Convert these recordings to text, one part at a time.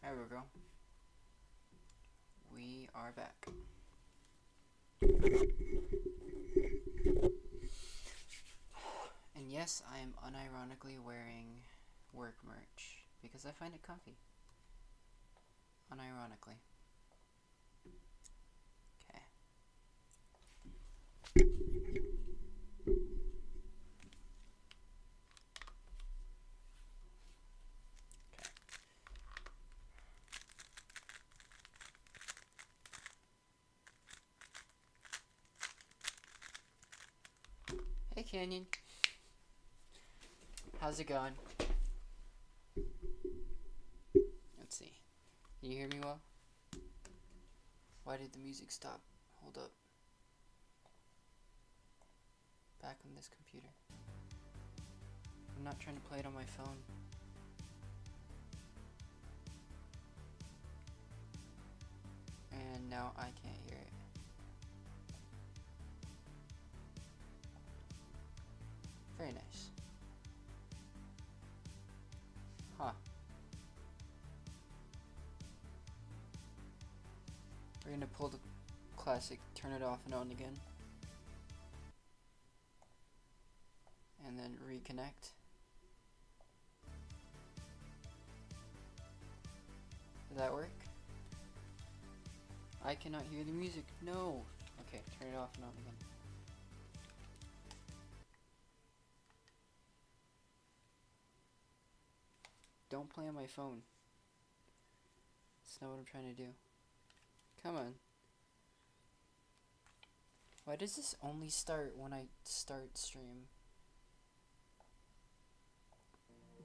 There we go. We are back. And yes, I am unironically wearing work merch because I find it comfy. Unironically. Okay. Hey Canyon. How's it going? Let's see. Can you hear me well? Why did the music stop? Hold up. Back on this computer. I'm not trying to play it on my phone. And now I can't hear it. Very nice. Huh. We're gonna pull the classic turn it off and on again. And then reconnect. Does that work? I cannot hear the music. No. Okay, turn it off and on again. Don't play on my phone. That's not what I'm trying to do. Come on. Why does this only start when I start stream?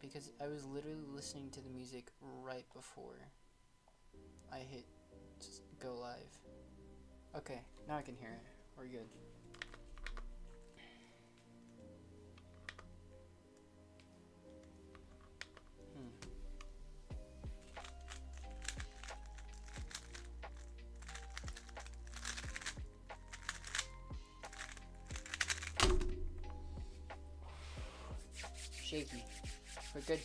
Because I was literally listening to the music right before I hit go live. Okay, now I can hear it. We're good. Shaky, but good.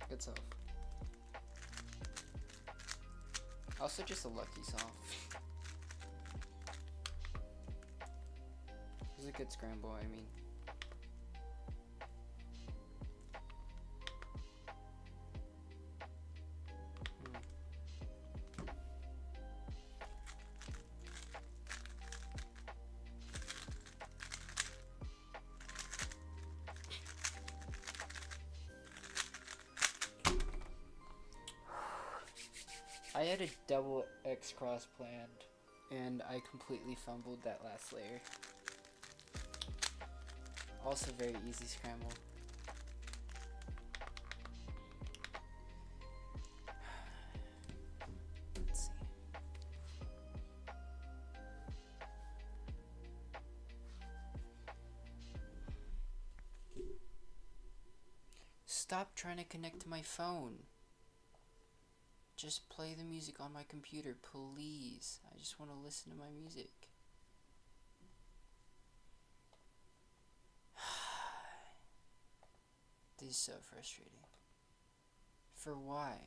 Good stuff. Also just a lucky song. It was a good scramble, I mean. I had a double X cross planned, and I completely fumbled that last layer. Also very easy scramble. Let's see. Stop trying to connect to my phone. Just play the music on my computer, please. I just want to listen to my music. This is so frustrating. For why?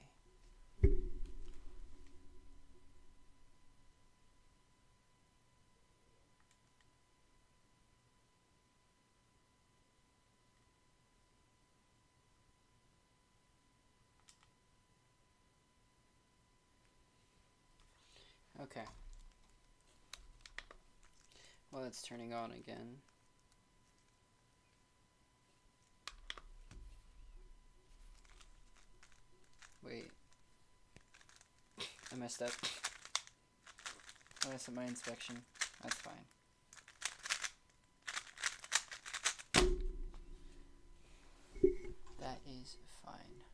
Okay. Well, it's turning on again. Wait. I messed up. I messed up my inspection. That's fine. That is fine.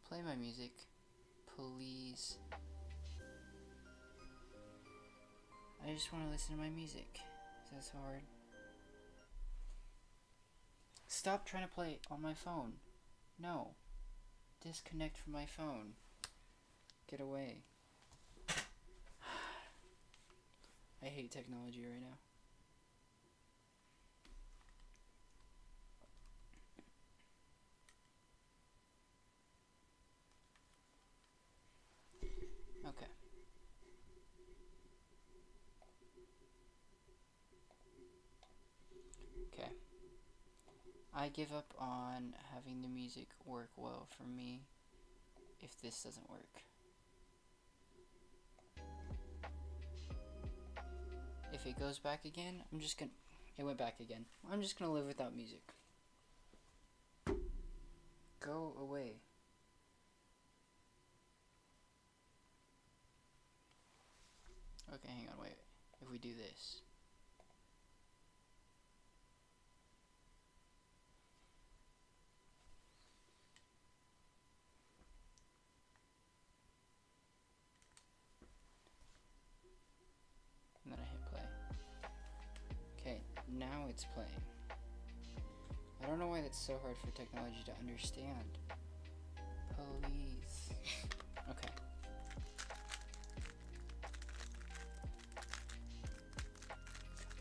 Play my music, please. I just want to listen to my music. Is that so hard? Stop trying to play on my phone. No. Disconnect from my phone. Get away. I hate technology right now. Okay. I give up on having the music work well for me if this doesn't work. If it goes back again, it went back again. I'm just gonna live without music. Go away. Okay, hang on, wait. If we do this. And then I hit play. Okay, now it's playing. I don't know why that's so hard for technology to understand. Please. Okay.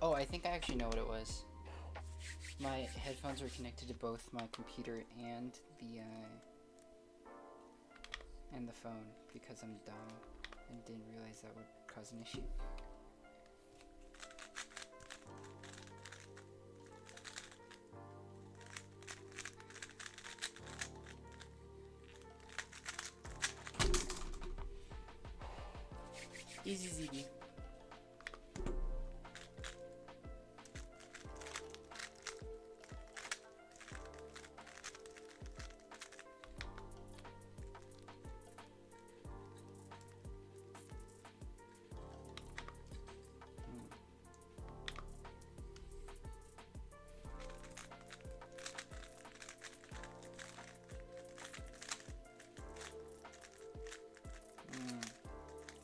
Oh, I think I actually know what it was. My headphones were connected to both my computer and the phone because I'm dumb and didn't realize that would cause an issue. Easy ZB.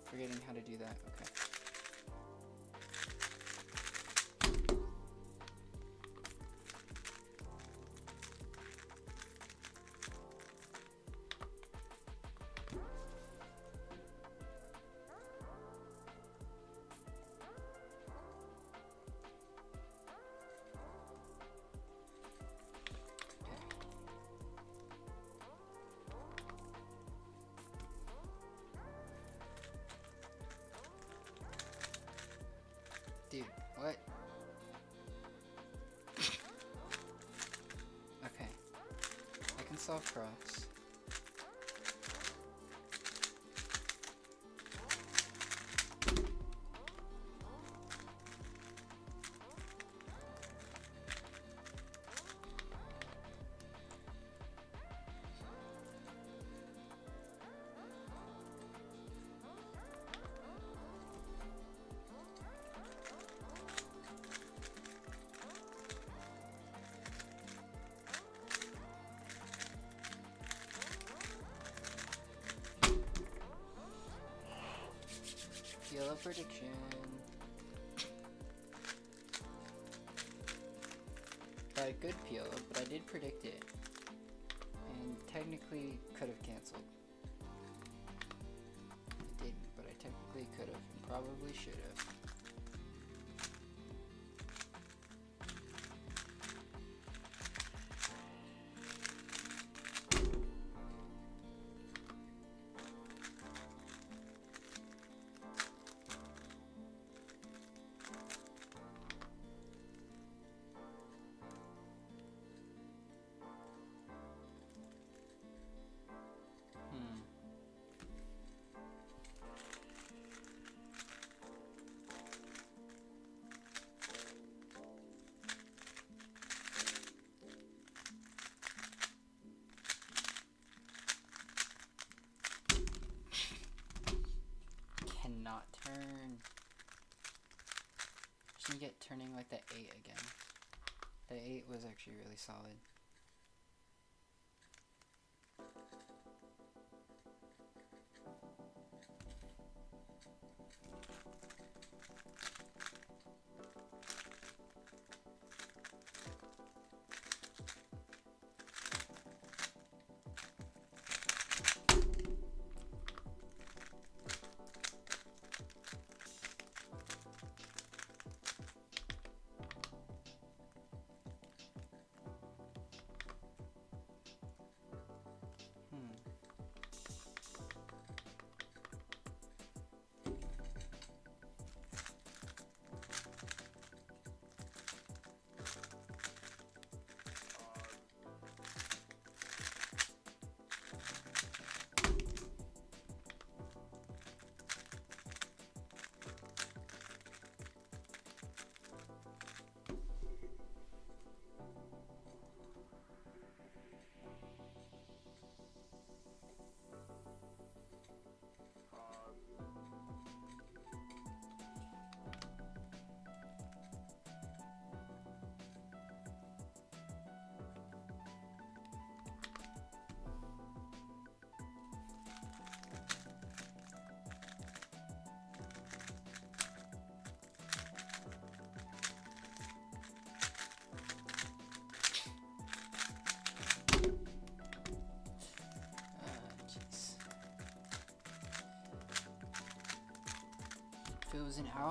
Forgetting how to do that. Okay. Dude, what? Okay. I can solve cross. Yellow prediction. By good PLO, but I did predict it. And technically could have canceled. I didn't, but I technically could have and probably should have. Not turn. Just need to get turning like the 8 again. The 8 was actually really solid.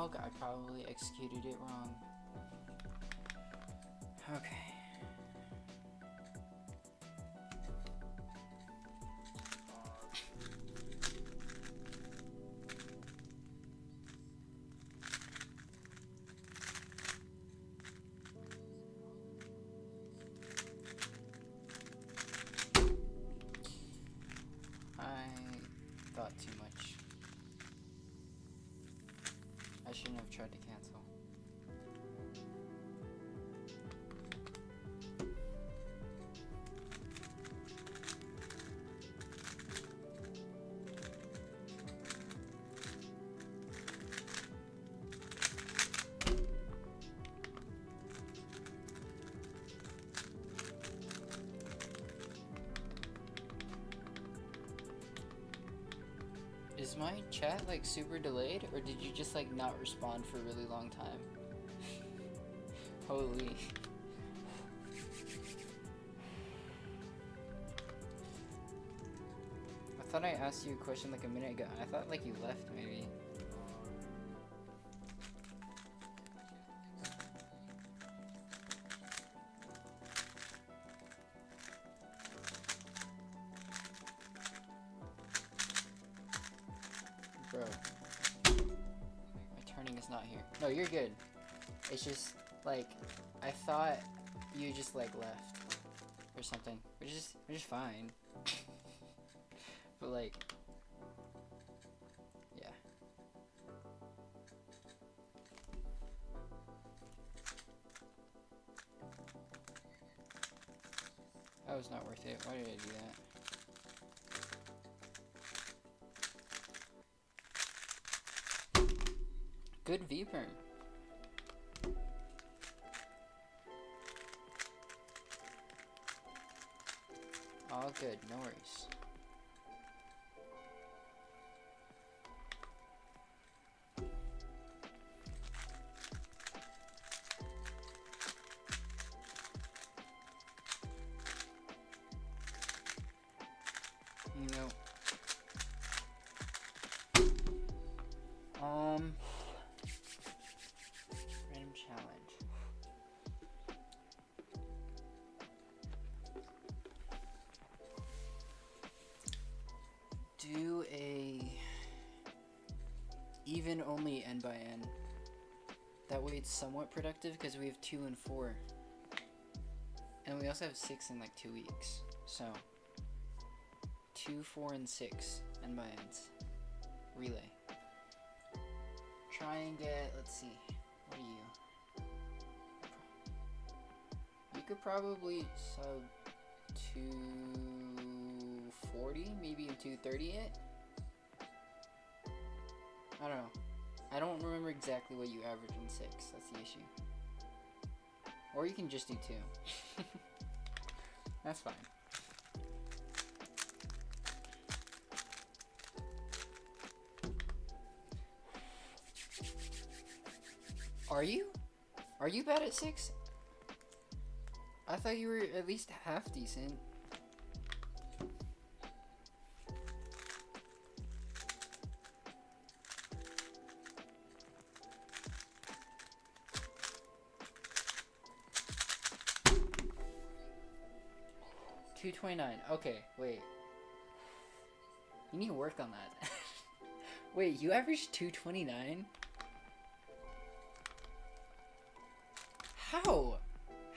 dog. I probably executed it wrong. Okay. I thought too much. I shouldn't have tried to cancel. Is my chat like super delayed, or did you just like not respond for a really long time? Holy. I thought I asked you a question like a minute ago. I thought like you left maybe. Bro, my turning is not here. No, you're good. It's just like I thought you just like left or something, which is fine. But like, yeah. That was not worth it. Why did I do that? Good V-perm. All good, no worries. You know. Random challenge. Do a even only N by N. That way it's somewhat productive because we have 2 and 4. And we also have 6 in like 2 weeks. So 2, 4, and 6 N by Ns. Relay. Try and get, let's see, what are you? You could probably sub 240, maybe 230 it? I don't know. I don't remember exactly what you average in 6, that's the issue. Or you can just do 2. That's fine. Are you? Are you bad at 6? I thought you were at least half decent. $229. Okay, wait. You need to work on that. Wait, you averaged 229? How?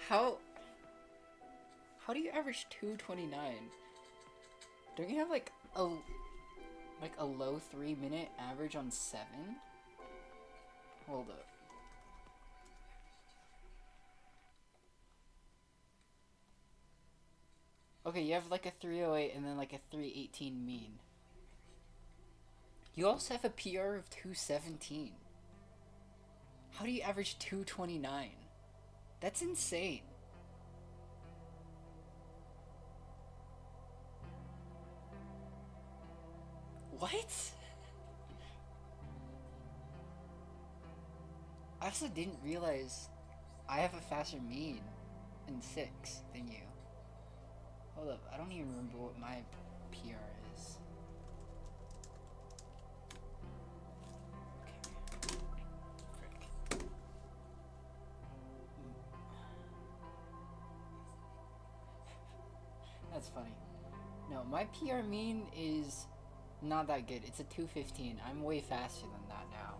How do you average 229? Don't you have like a low 3-minute average on 7? Hold up. Okay, you have like a 308 and then like a 318 mean. You also have a PR of 217. How do you average 229? That's insane. What? I also didn't realize I have a faster mean in 6 than you. Hold up, I don't even remember what my PR is. Okay. That's funny. No, my PR mean is not that good. It's a 215. I'm way faster than that now.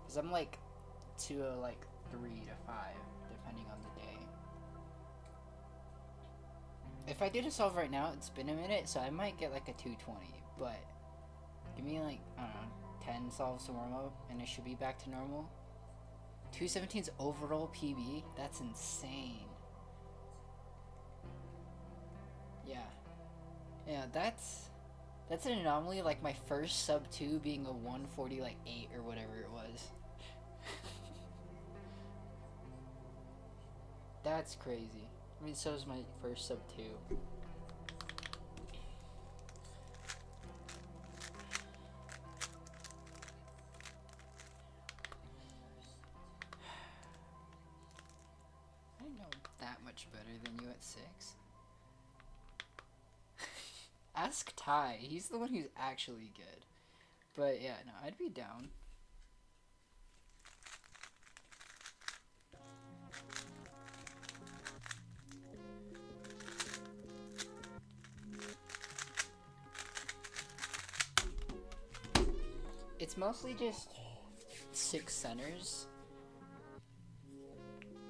Because I'm like 3 to 5, depending on the day. If I did a solve right now, it's been a minute, so I might get like a 220. But give me like, I don't know, 10 solves to warm up, and it should be back to normal. 217's overall PB? That's insane. Yeah, that's an anomaly, like my first sub-2 being a 140 like 8 or whatever it was. That's crazy. I mean, so is my first sub-2. I know that much better than you at 6. Ask Ty. He's the one who's actually good. But yeah, no, I'd be down. It's mostly just 6 centers.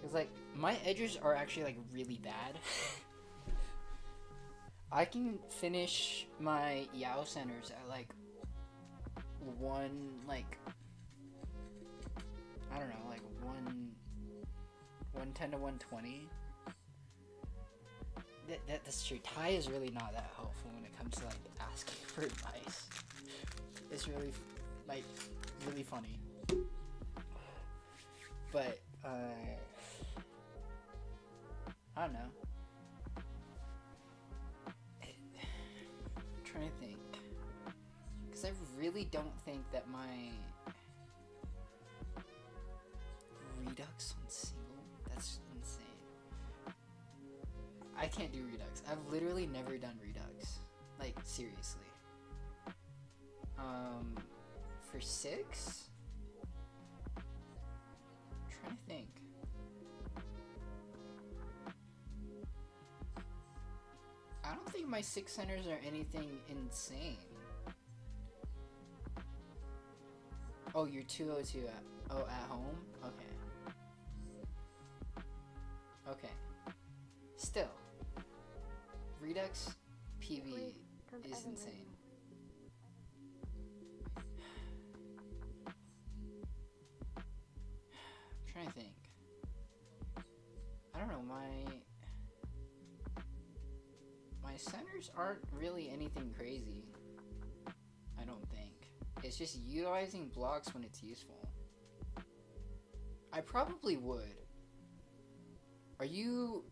Cause like my edges are actually like really bad. I can finish my Yao centers at like 110 to 120. That's true. Ty is really not that helpful when it comes to like asking for advice. It's really like really funny. But I don't know. I'm trying to think. Because I really don't think that my Redux on single, that's insane. I can't do Redux. I've literally never done Redux. Like, seriously. For 6? I'm trying to think. I don't think my 6 centers are anything insane. Oh, you're 202 at home? Okay. Okay. Still. Redux PV is insane. I'm trying to think. I don't know, my centers aren't really anything crazy. I don't think. It's just utilizing blocks when it's useful. I probably would. Are you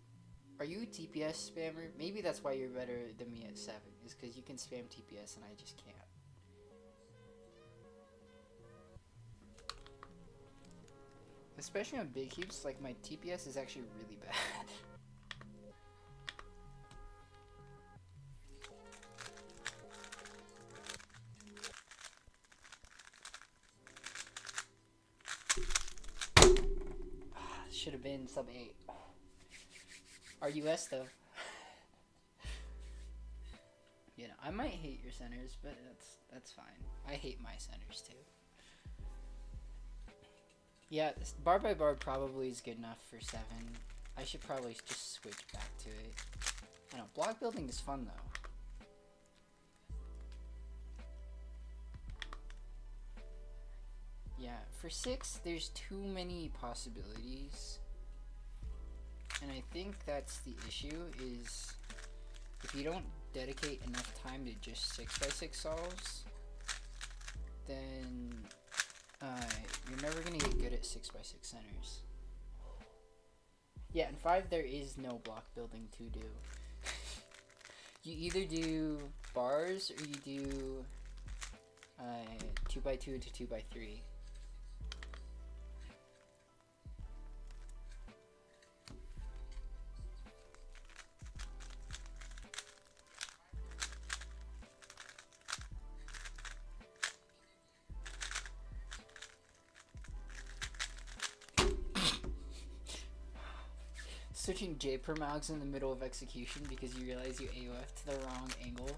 a TPS spammer? Maybe that's why you're better than me at 7, is because you can spam TPS and I just can't. Especially on big heaps, like my TPS is actually really bad. Should have been sub 8. RUS though. You know, I might hate your centers, but that's fine. I hate my centers too. Yeah, bar by bar probably is good enough for 7. I should probably just switch back to it. I know, block building is fun though. Yeah, for 6, there's too many possibilities. And I think that's the issue, is if you don't dedicate enough time to just 6x6 solves, then you're never going to get good at 6x6 centers. Yeah, in 5 there is no block building to do. You either do bars or you do 2x2 into 2x3. Switching J-perm algs in the middle of execution because you realize you AOF to the wrong angle.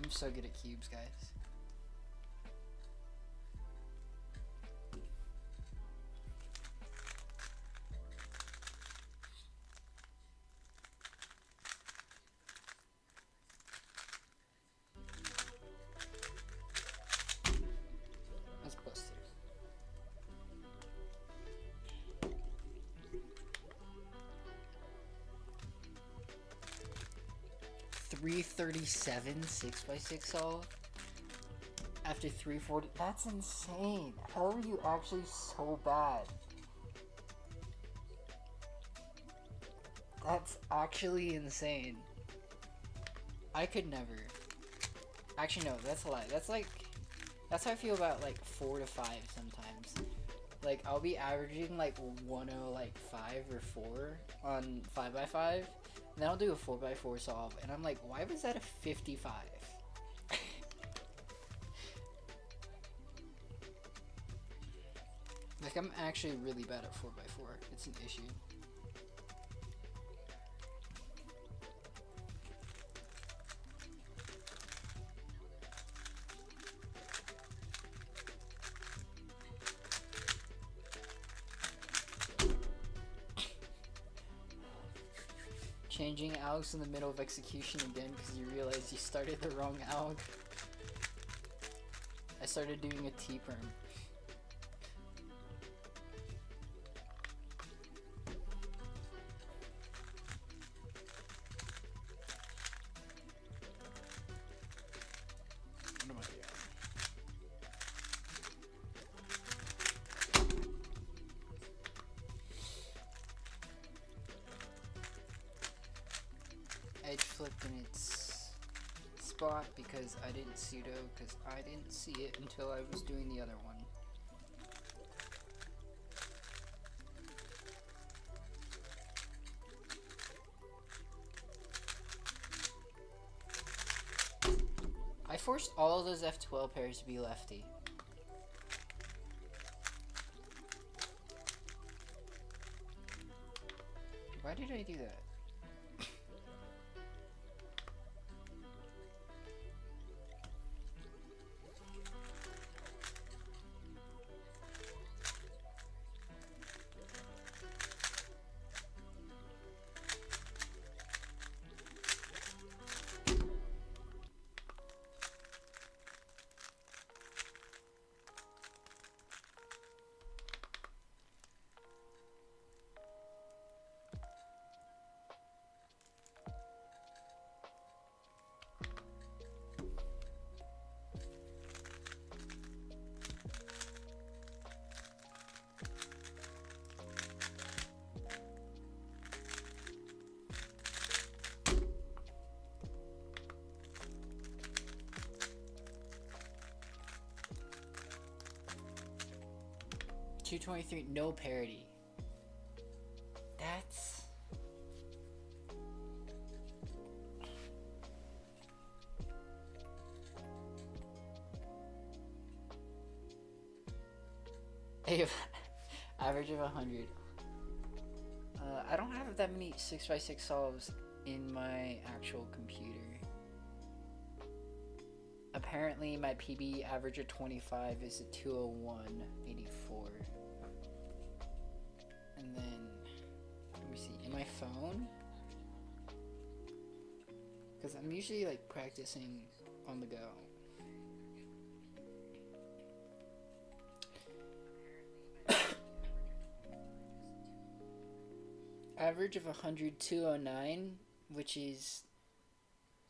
I'm so good at cubes, guys. That's busted. $337 6x6 solve after 340. That's insane. How are you actually so bad? That's actually insane. I could never. Actually, no, that's a lie. That's how I feel about like 4 to 5 sometimes. Like I'll be averaging like 105 or 4 on 5x5, and then I'll do a 4x4 solve, and I'm like, why was that a 55? Like I'm actually really bad at 4x4. It's an issue. Changing algs in the middle of execution again because you realize you started the wrong alg. I started doing a T-perm. What am I doing? Edge flipped in its spot because I didn't pseudo, because I didn't see it until I was doing the other one. I forced all of those F12 pairs to be lefty. Why did I do that? $223, no parity. That's... average of 100. I don't have that many 6x6 solves in my actual computer. Apparently my PB average of 25 is a 201.84. And then, let me see, in my phone, because I'm usually like practicing on the go. Average of 100, 209, which is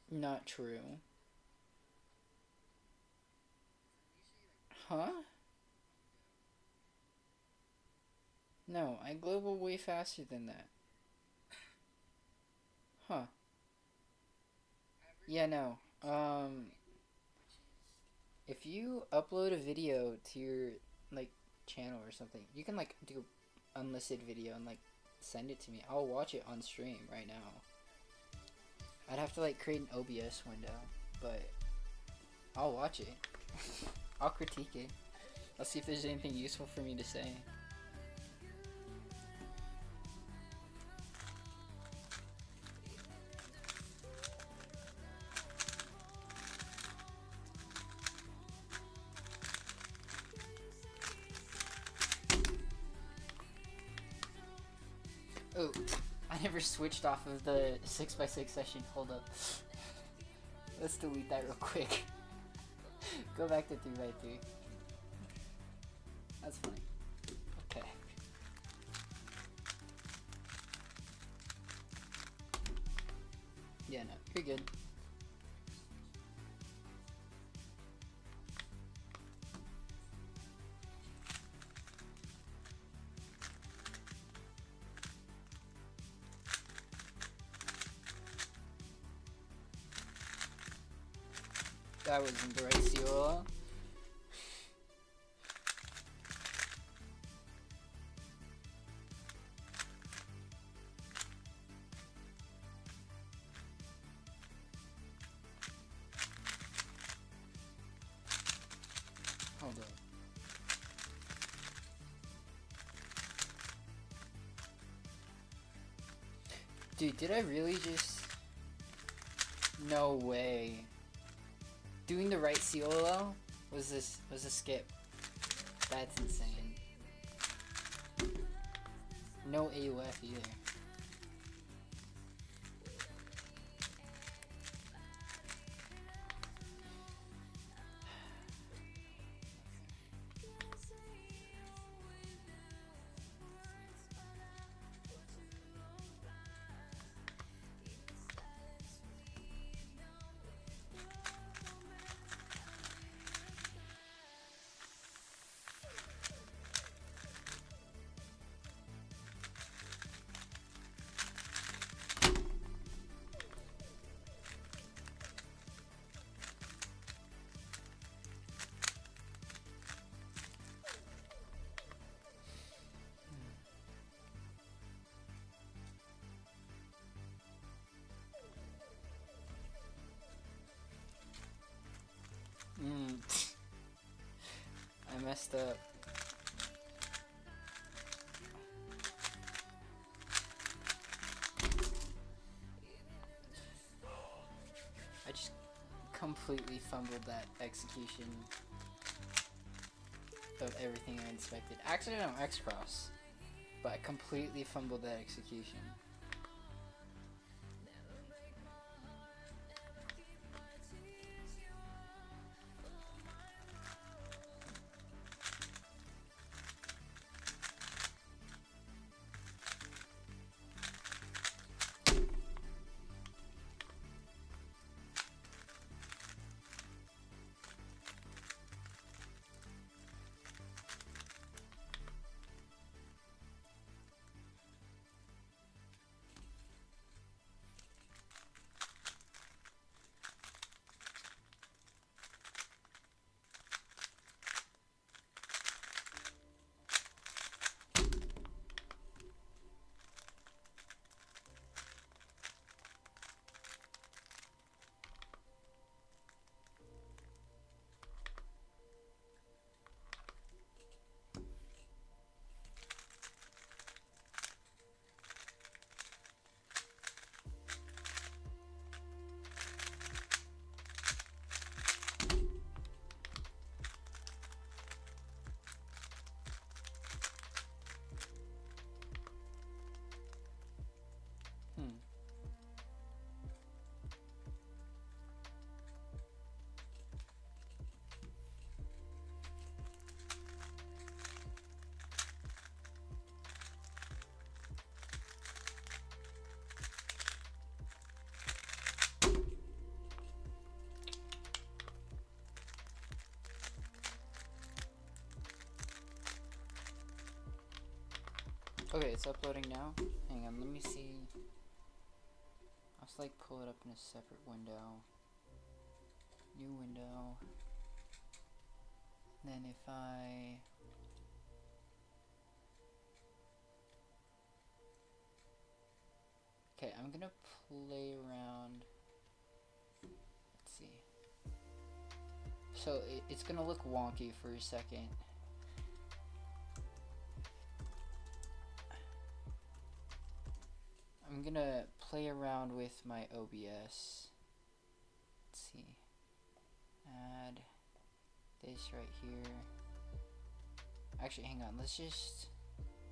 not true. Huh? No, I global way faster than that. Huh. Yeah, no. If you upload a video to your, like, channel or something, you can, like, do unlisted video and, like, send it to me. I'll watch it on stream right now. I'd have to, like, create an OBS window, but I'll watch it. I'll critique it. I'll see if there's anything useful for me to say. Oh, I never switched off of the 6x6 session. Hold up. Let's delete that real quick. Go back to 3x3. That's funny. Okay. Yeah, no, you're good. That wasn't the right COL. Hold up. Dude, did I really just... No way. Doing the right COL was a skip. That's insane. No AUF either. I messed up. I just completely fumbled that execution of everything I inspected. Accident on X-Cross, but I completely fumbled that execution. Okay, it's uploading now. Hang on, let me see. I'll just like pull it up in a separate window. New window. Then if I... Okay, I'm gonna play around. Let's see. So it's gonna look wonky for a second. I'm gonna play around with my OBS. Let's see. Add this right here. Actually, hang on. Let's just,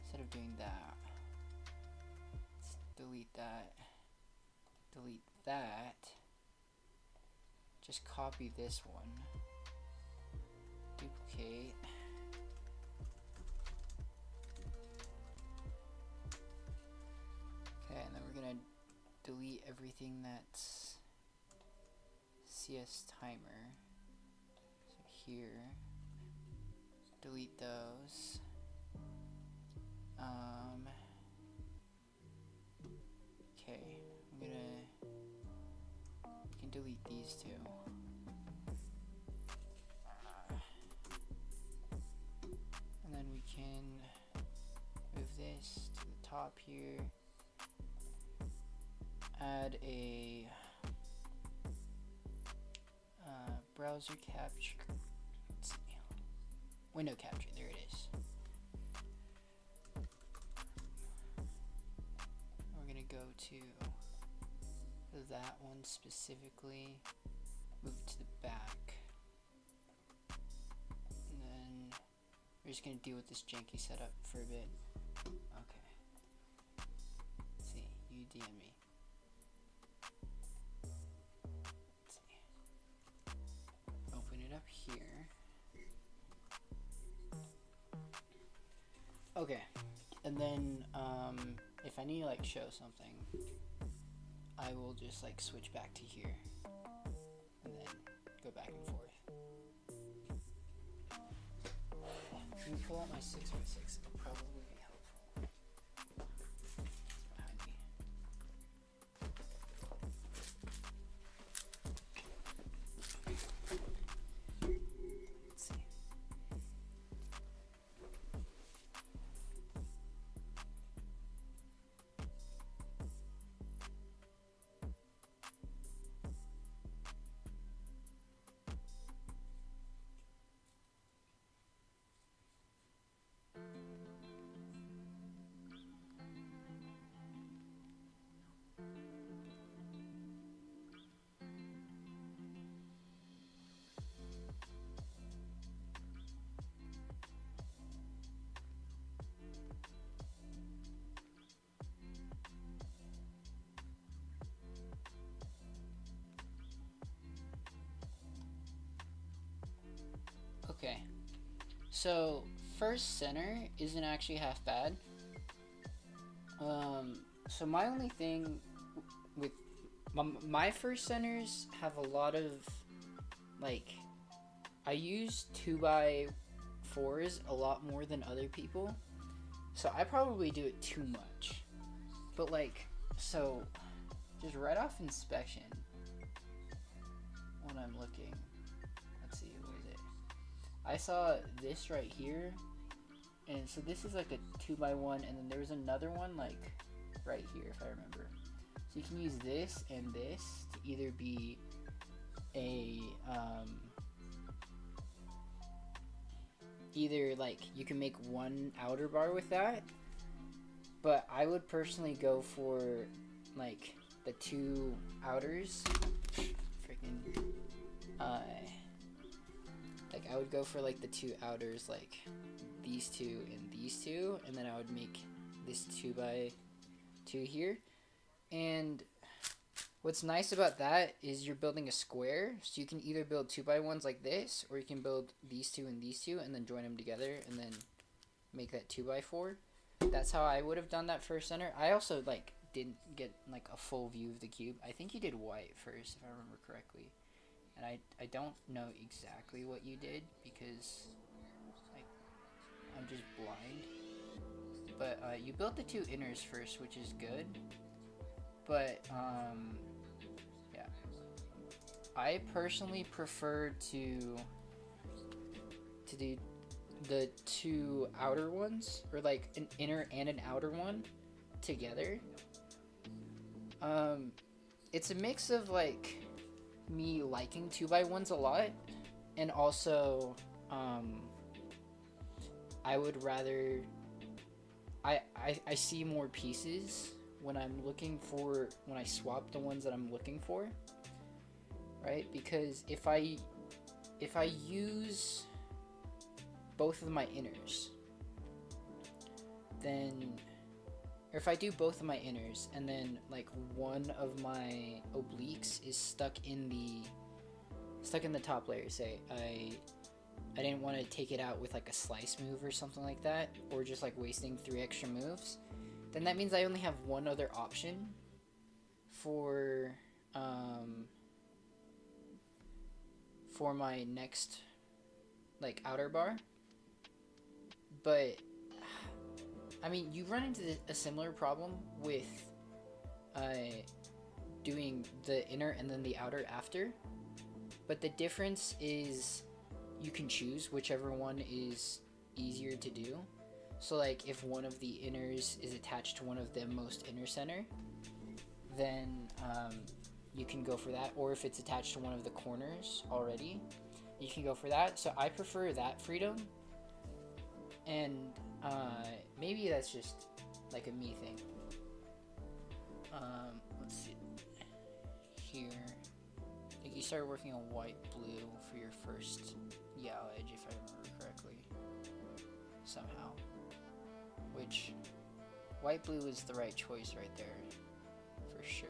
instead of doing that, delete that, delete that, just copy this one, duplicate, okay, and then we're gonna delete everything that's CS timer, so here, delete those, okay, I'm gonna, you can delete these two. And then we can move this to the top here, add a browser capture, let's see, window capture, there it is. We're gonna go to that one specifically, move to the back, and then we're just gonna deal with this janky setup for a bit. Okay. Let's see, you DM me. Let's see. Open it up here. Okay, and then if I need to like show something, I will just like switch back to here and then go back and forth. Let me pull out my 6x6, it'll probably be helpful. Behind me. Let's see. Okay, so first center isn't actually half bad. So my only thing with my first centers have a lot of, like, I use 2x4s a lot more than other people, so I probably do it too much. But like, so just right off inspection, when I'm looking, let's see, what is it? I saw this right here, and so this is like a 2x1, and then there was another one like right here, if I remember. So you can use this and this to either be a either like you can make one outer bar with that, but I would personally go for like the two outers. Freaking like I would go for like the two outers, like these two and these two, and then I would make this 2x2 here. And what's nice about that is you're building a square, so you can either build 2x1s like this, or you can build these two and these two and then join them together and then make that 2x4. That's how I would have done that first center. I also like didn't get like a full view of the cube. I think you did white first, if I remember correctly. And I don't know exactly what you did because I'm just blind. But you built the two inners first, which is good. But yeah, I personally prefer to do the two outer ones, or like an inner and an outer one together. It's a mix of like me liking 2x1s a lot, and also I would rather I see more pieces when I swap the ones that I'm looking for, right? Because if I use both of my inners, then, or if I do both of my inners and then like one of my obliques is stuck in the top layer, say I didn't want to take it out with like a slice move or something like that, or just like wasting 3 extra moves, then that means I only have one other option for my next like outer bar. But I mean, you run into a similar problem with doing the inner and then the outer after, but the difference is you can choose whichever one is easier to do. So like if one of the inners is attached to one of the most inner center, then you can go for that, or if it's attached to one of the corners already, you can go for that. So I prefer that freedom, and maybe that's just like a me thing. Let's see here. I think you started working on white blue for your first yaw edge, if I remember correctly, somehow, which white blue is the right choice right there for sure.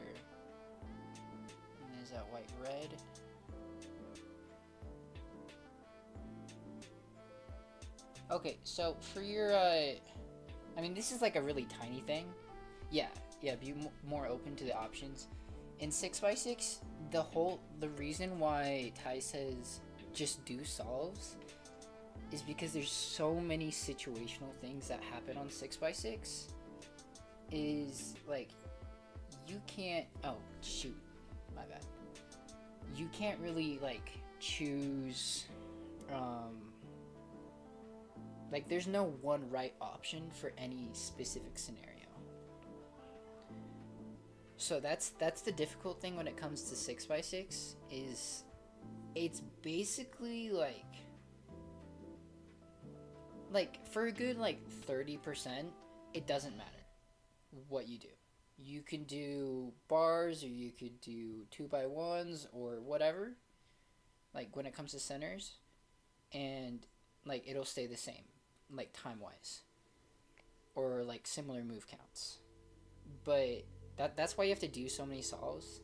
And there's that white red. Okay, so for your I mean, this is like a really tiny thing. Yeah, be more open to the options. In 6x6, the reason why Ty says just do solves is because there's so many situational things that happen on 6x6. Is like, you can't, oh shoot, my bad. You can't really like choose, like there's no one right option for any specific scenario. So that's the difficult thing when it comes to 6x6, is it's basically like for a good like 30%, it doesn't matter what you do. You can do bars, or you could do 2x1s, or whatever, like when it comes to centers, and like it'll stay the same, like time wise, or like similar move counts. But that's why you have to do so many solves,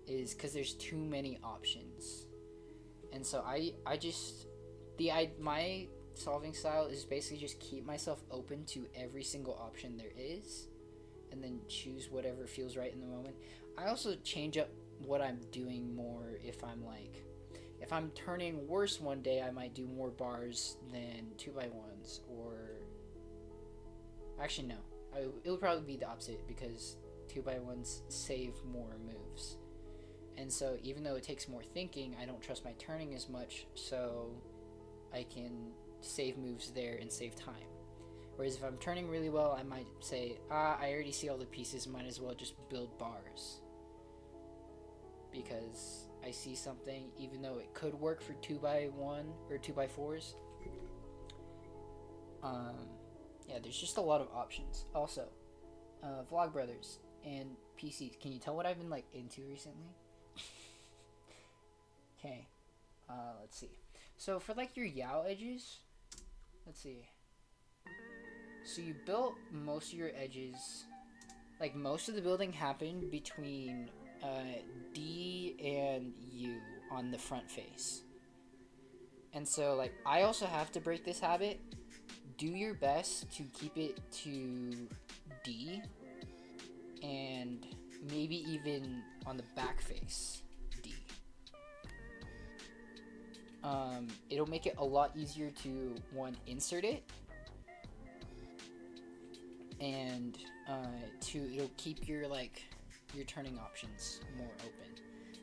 is because there's too many options. And so my solving style is basically just keep myself open to every single option there is, and then choose whatever feels right in the moment. I also change up what I'm doing more. If I'm turning worse one day, I might do more bars than 2x1s, or actually no, it would probably be the opposite, because 2x1s save more moves. And so even though it takes more thinking, I don't trust my turning as much, so I can save moves there and save time. Whereas if I'm turning really well, I might say, I already see all the pieces, might as well just build bars, because I see something, even though it could work for 2x1 or 2x4s. Yeah, there's just a lot of options. Also, Vlogbrothers and PCs. Can you tell what I've been like into recently? Okay, let's see. So for like your yaw edges, let's see. So you built most of your edges, like most of the building happened between D and U on the front face. And so like I also have to break this habit. Do your best to keep it to D, and maybe even on the back face D. It'll make it a lot easier to, one, insert it, and it'll keep your turning options more open,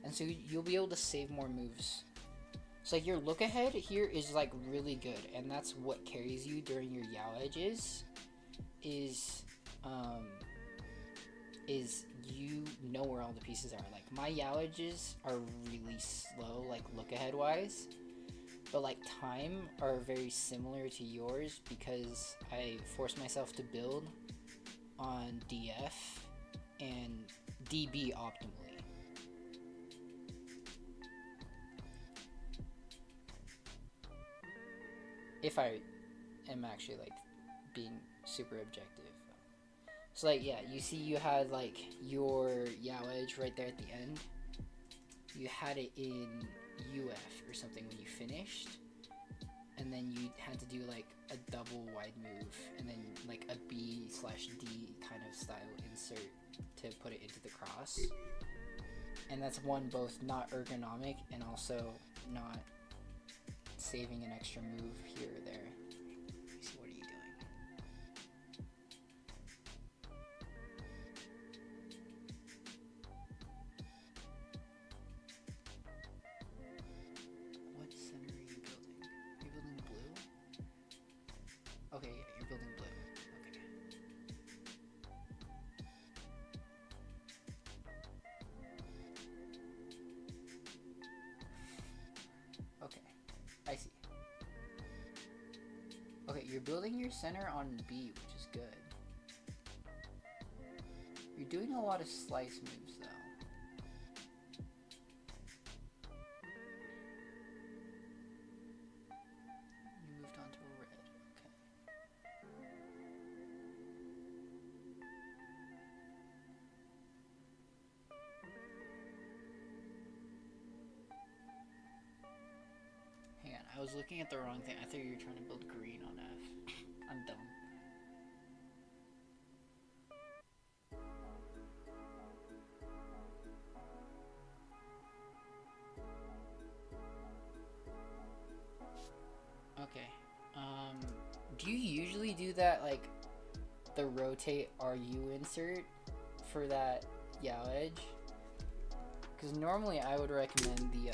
and so you'll be able to save more moves. So like your look ahead here is like really good, and that's what carries you during your yaw edges, is you know where all the pieces are. Like my yaw edges are really slow, like look ahead wise, but like time are very similar to yours, because I force myself to build on DF and DB optimally. If I am actually like being super objective. So like, yeah, you see you had like your yaw edge right there at the end. You had it in UF or something when you finished, and then you had to do like a double wide move and then like a B/D kind of style insert to put it into the cross. And that's one, both not ergonomic and also not saving an extra move here or there. Let me see, what are you doing? What center are you building? Are you building blue? Okay, yeah, you're building blue. Okay. Okay, I see. Okay, you're building your center on B, which is good. You're doing a lot of slice moves, though. You moved on to a red. Okay. Hang on, I was looking at the wrong thing. I thought you were trying to build green on F. I'm dumb. Okay. Do you usually do that, like, the rotate RU insert for that yaw edge? Because normally I would recommend the,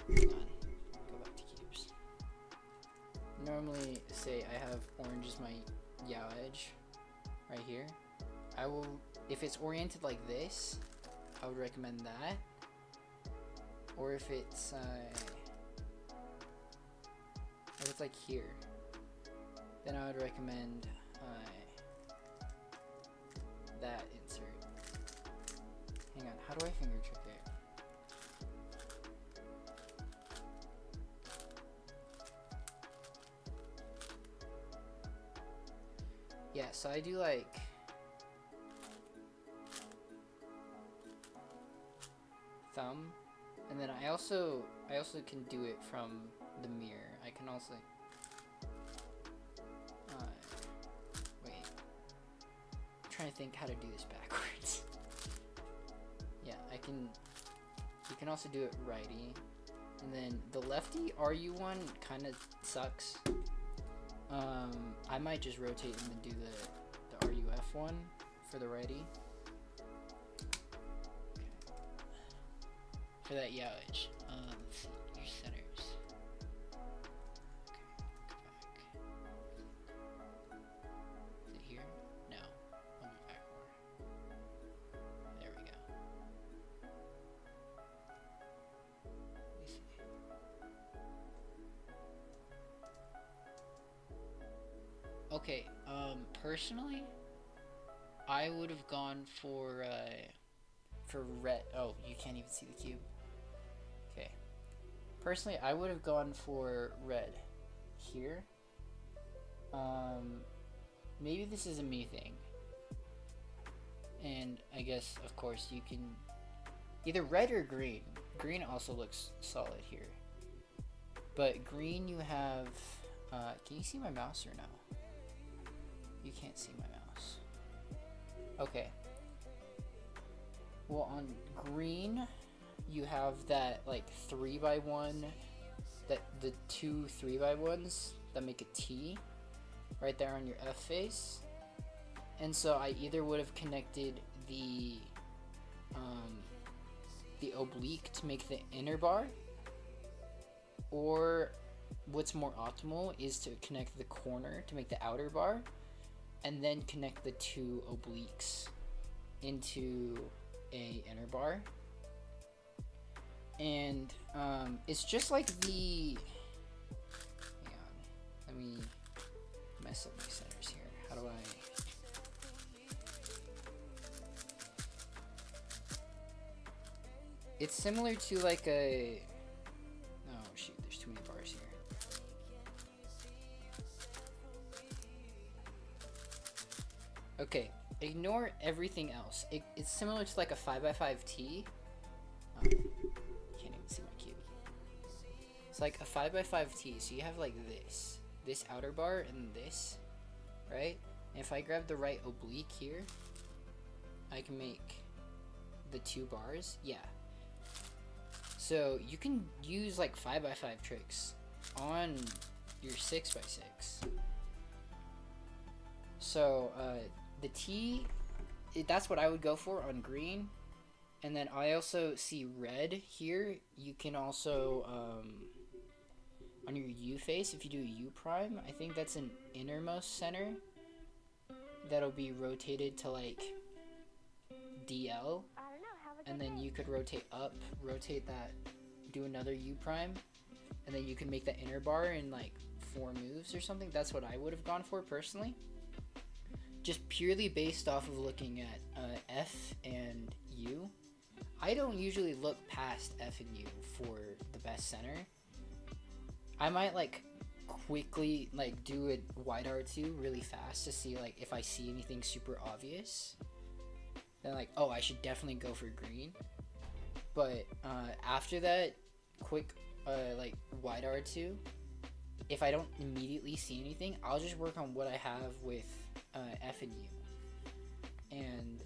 hang on, go back to cubes. Normally, say I have orange as my yaw edge right here. I will, if it's oriented like this, I would recommend that. Or if it's like here, then I would recommend that insert. Hang on, how do I finger trick it? Yeah, so I do like thumb, and then I also can do it from the mirror. I can also wait. I'm trying to think how to do this backwards. Yeah, I can. You can also do it righty, and then the lefty RU one kind of sucks. I might just rotate and then do the RUF one for the righty. Okay. For that yaw edge. Let's see, your centers. Okay, go back. Is it here? No. I'll move back more. There we go. Let me see. Okay, personally, I would have gone for red. Oh, you can't even see the cube. Okay. Personally, I would have gone for red here. Maybe this is a me thing. And I guess, of course, you can either red or green. Green also looks solid here. But green you have, can you see my mouse or no? You can't see my mouse. Okay. Well, on green, you have that like 3x1, that the two 3x1s that make a T right there on your F face. And so I either would have connected the oblique to make the inner bar, or what's more optimal is to connect the corner to make the outer bar, and then connect the two obliques into a inner bar. And it's just like the, hang on, let me mess up my centers here. How do I, it's similar to like a, oh shoot, there's too many bars here. Okay, ignore everything else. It's similar to like a 5x5 T. Can't even see my cube. It's like a 5x5 T. So you have like this outer bar and this, right? And if I grab the right oblique here, I can make the 2 bars. Yeah. So you can use like 5x5 tricks on your 6x6. So the T, that's what I would go for on green. And then I also see red here. You can also, on your U face, if you do a U prime, I think that's an innermost center. That'll be rotated to like DL. And then you could rotate up, rotate that, do another U prime. And then you can make that inner bar in like 4 moves or something. That's what I would have gone for personally. Just purely based off of looking at F and U. I don't usually look past F and U for the best center. I might like quickly like do a wide R2 really fast to see like if I see anything super obvious. Then like, oh, I should definitely go for green. But after that, quick like wide R2, if I don't immediately see anything, I'll just work on what I have with F and U. And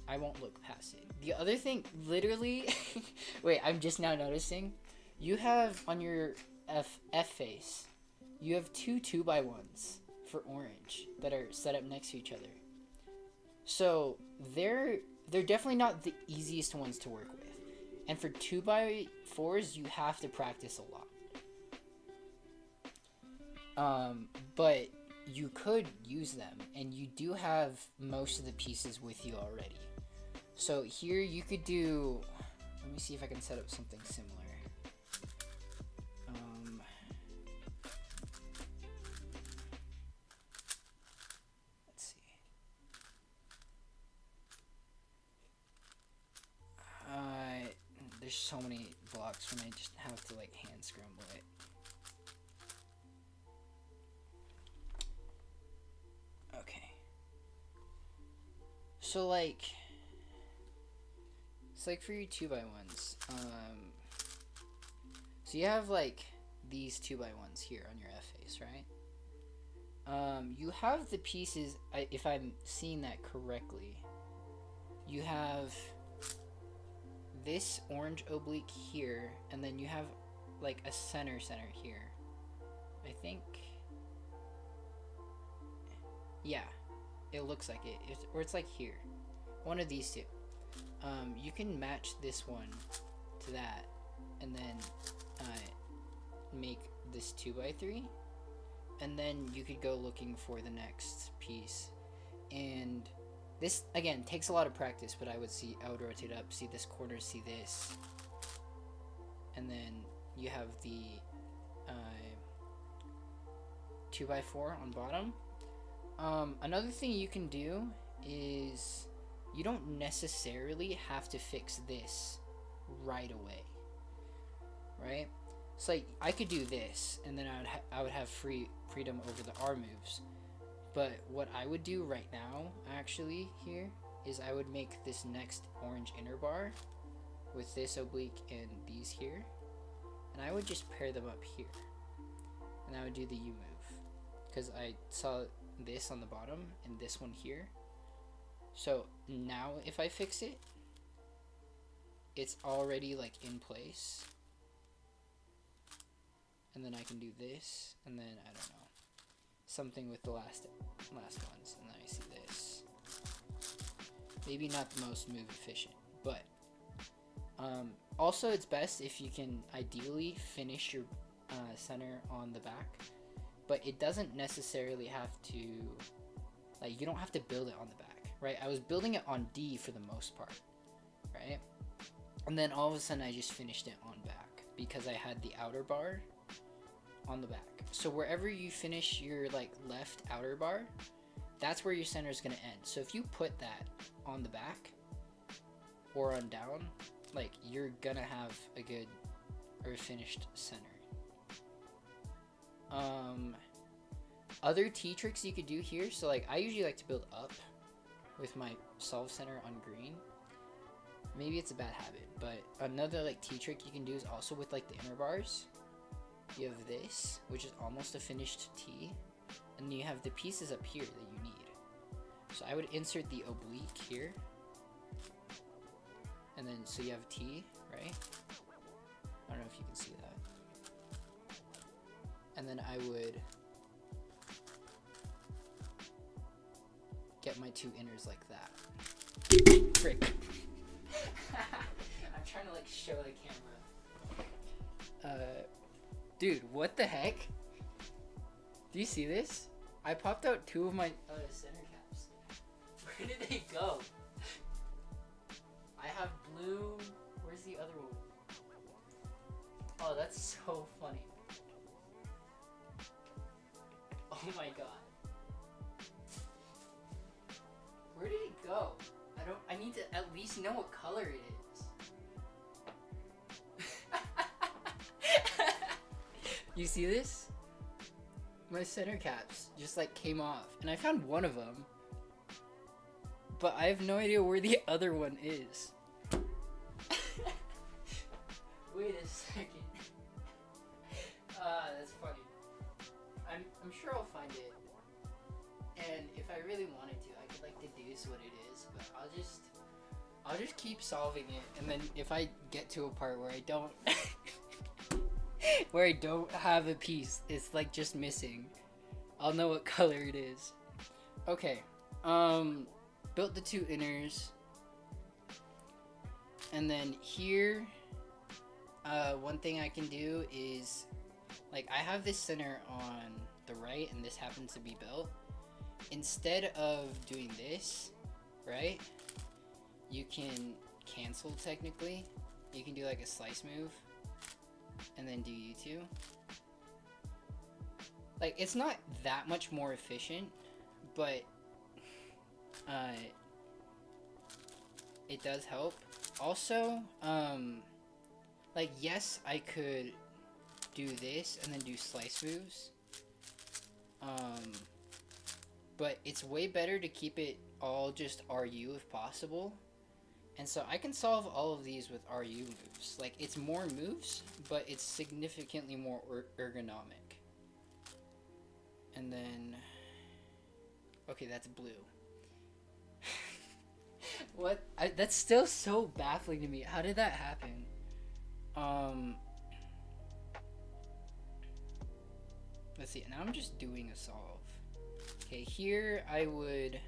I won't look past it. The other thing, literally, wait, I'm just now noticing, you have on your F face, you have 2 2x1s for orange that are set up next to each other. So they're definitely not the easiest ones to work with. And for 2x4s, you have to practice a lot. But you could use them, and you do have most of the pieces with you already. So here you could do, let me see if I can set up something similar. Let's see. There's so many blocks when I just have to like hand scramble it. Okay. So like, it's like for your 2x1s. So you have like these 2x1s here on your F face, right? You have the pieces, if I'm seeing that correctly, you have this orange oblique here, and then you have like a center here. I think, yeah, it looks like it. Or it's like here. One of these two. You can match this one to that, and then make this 2x3, and then you could go looking for the next piece. And this again takes a lot of practice, but I would rotate up, see this corner, see this, and then you have the 2x4 on bottom. Another thing you can do is you don't necessarily have to fix this right away, right? It's like I could do this, and then I would have freedom over the R moves. But what I would do right now, actually, here, is I would make this next orange inner bar with this oblique and these here, and I would just pair them up here, and I would do the U move, because I saw this on the bottom and this one here. So now if I fix it, it's already like in place, and then I can do this, and then I don't know, something with the last ones, and then I see this. Maybe not the most move efficient, but also it's best if you can ideally finish your center on the back, but it doesn't necessarily have to, like, you don't have to build it on the back, right? I was building it on D for the most part, right? And then all of a sudden I just finished it on back because I had the outer bar on the back. So wherever you finish your like left outer bar, that's where your center is going to end. So if you put that on the back or on down, like, you're gonna have a good or finished center. other tea tricks you could do here. So like I usually like to build up with my solve center on green. Maybe it's a bad habit, but another like tea trick you can do is also with like the inner bars. You have this, which is almost a finished T, and you have the pieces up here that you need. So I would insert the oblique here, and then so you have T, right? I don't know if you can see that. And then I would get my two inners like that. Frick. I'm trying to like show the camera. Dude, what the heck? Do you see this? I popped out two of my center caps. Where did they go? I have blue. Where's the other one? Oh, that's so funny. Oh my god. Where did it go? I need to at least know what color it is. You see this? My center caps just like came off, and I found one of them, but I have no idea where the other one is. Wait a second. That's funny. I'm sure I'll find it, and if I really wanted to, I could like deduce what it is, but I'll just keep solving it, and then if I get to a part where I don't where I don't have a piece, it's like just missing, I'll know what color it is. Okay, built the two inners, and then here, one thing I can do is, like, I have this center on the right, and this happens to be built. Instead of doing this, right, you can cancel technically. You can do like a slice move, and then do U2. Like, it's not that much more efficient, but it does help. Also, like, yes, I could do this and then do slice moves, but it's way better to keep it all just RU if possible. And so I can solve all of these with RU moves. Like, it's more moves, but it's significantly more ergonomic. And then, okay, that's blue. What? That's still so baffling to me. How did that happen? Let's see. Now I'm just doing a solve. Okay, here I would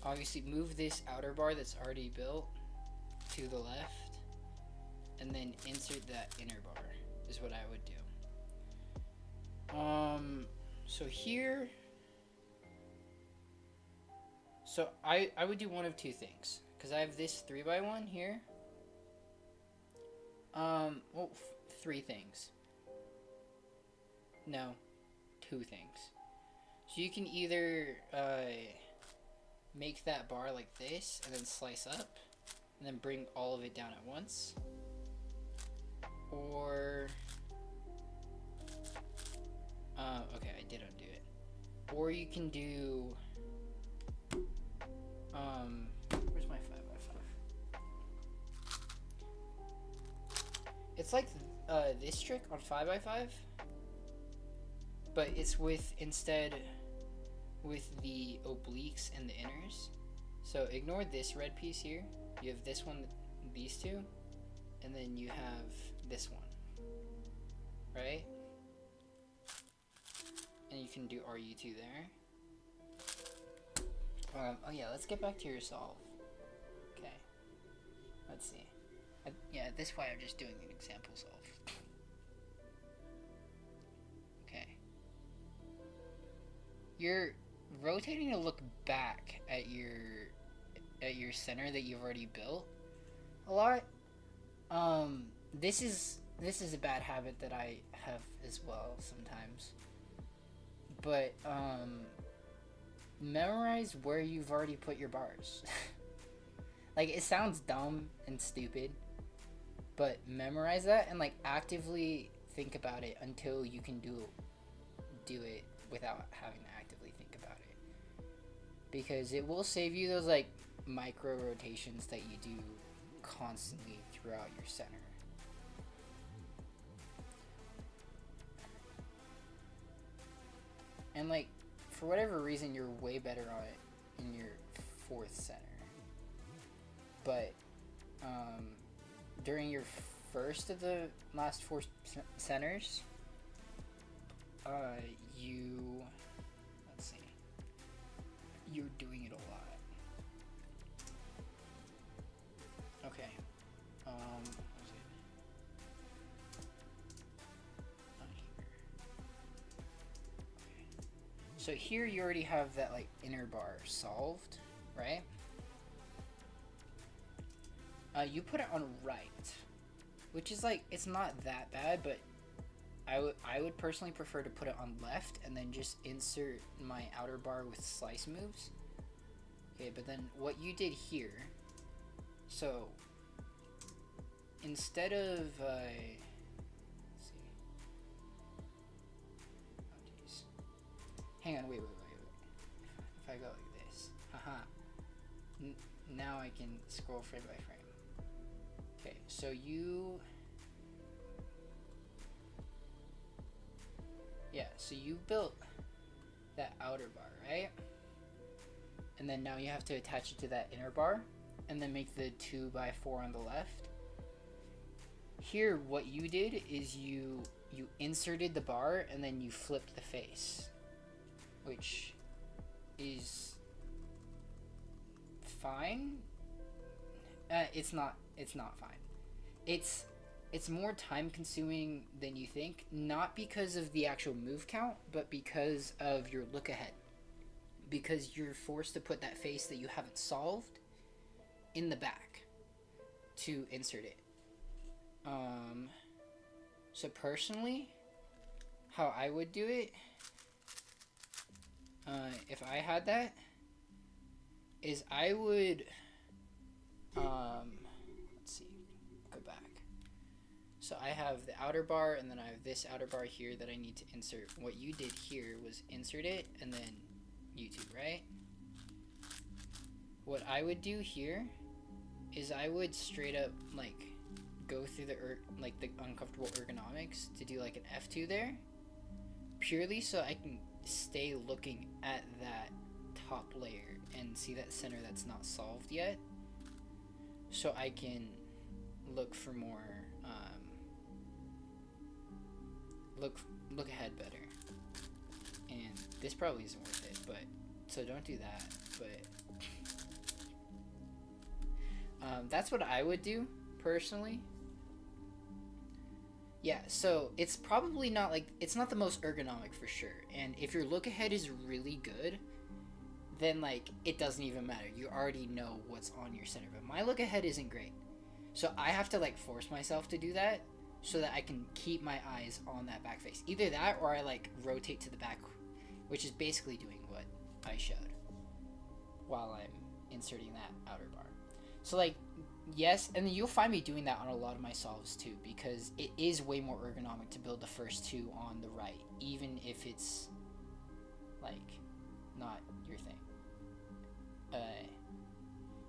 obviously move this outer bar that's already built to the left, and then insert that inner bar is what I would do. So here, so I would do one of two things, because I have this 3x1 here. Well, three things. No, two things. So you can either make that bar like this and then slice up and then bring all of it down at once, or okay, I did undo it. Or you can do where's my 5x5? It's like this trick on 5x5, but it's with, instead with the obliques and the inners. So ignore this red piece here. You have this one, these two, and then you have this one, right? And you can do RU2 there. Oh yeah, let's get back to your solve. Okay, let's see. Yeah, this is why I'm just doing an example solve. Okay. You're rotating to look back at your center that you've already built a lot. This is a bad habit that I have as well sometimes. But memorize where you've already put your bars. Like, it sounds dumb and stupid, but memorize that and like actively think about it until you can do it without having to actively think about it. Because it will save you those like micro rotations that you do constantly throughout your center. And like, for whatever reason, you're way better on it in your fourth center. But during your first of the last four centers, let's see, you're doing it a lot. Okay. What was it? Not here. Okay. So here you already have that like inner bar solved, right? You put it on right, which is like, it's not that bad, but I would personally prefer to put it on left and then just insert my outer bar with slice moves. Okay, but then what you did here, so instead of let's see. Oh jeez. Hang on, wait. If I go like this, haha. Now I can scroll frame by frame. Okay, so you built that outer bar, right? And then now you have to attach it to that inner bar and then make the 2x4 on the left. Here, what you did is you inserted the bar and then you flipped the face, which is fine. It's not fine. It's more time consuming than you think, not because of the actual move count, but because of your look ahead. Because you're forced to put that face that you haven't solved in the back to insert it. So personally, how I would do it, if I had that, is I would, let's see, go back. So I have the outer bar, and then I have this outer bar here that I need to insert. What you did here was insert it, and then YouTube, right? What I would do here is I would straight up, like, go through the uncomfortable ergonomics to do, like, an F2 there, purely so I can stay looking at that top layer and see that center that's not solved yet, so I can look for more, look ahead better. And this probably isn't worth it, but so don't do that. But that's what I would do personally. Yeah, so it's probably not like, it's not the most ergonomic for sure. And if your look ahead is really good, then like it doesn't even matter. You already know what's on your center. But my look ahead isn't great, so I have to like force myself to do that so that I can keep my eyes on that back face. Either that or I like rotate to the back, which is basically doing what I showed while I'm inserting that outer bar. So like, yes, and then you'll find me doing that on a lot of my solves too, because it is way more ergonomic to build the first two on the right, even if it's like not your thing.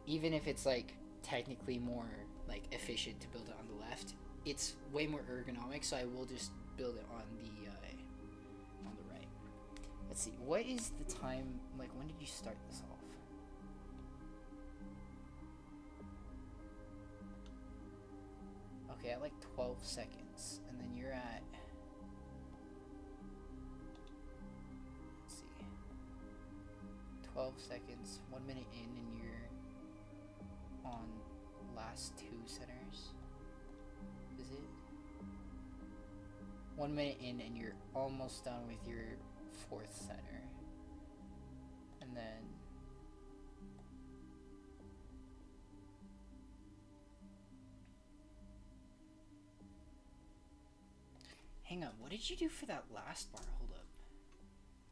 Even if it's like technically more like efficient to build it on the left, it's way more ergonomic, so I will just build it on the right. Let's see, what is the time, like when did you start this off? Okay, at like 12 seconds, and then you're at, let's see, 12 seconds, 1 minute in, and you're on last two centers, is it? 1 minute in, and you're almost done with your fourth center, and then hang on, what did you do for that last bar? Hold up.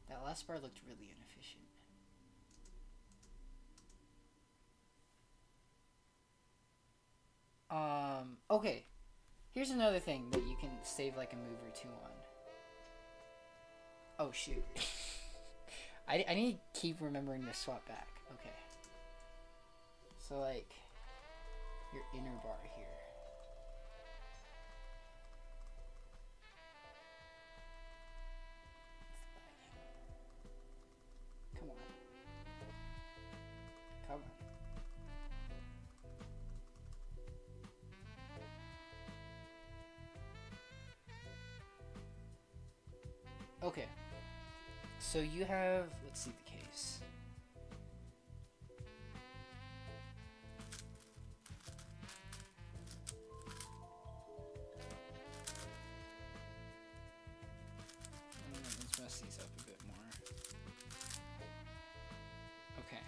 That last bar looked really inefficient. Okay. Here's another thing that you can save like a move or two Oh shoot. I need to keep remembering to swap back. Okay. So like your inner bar here. Come on. Come on. Okay. So you have, let's see the case. Let's mess these up a bit more. Okay.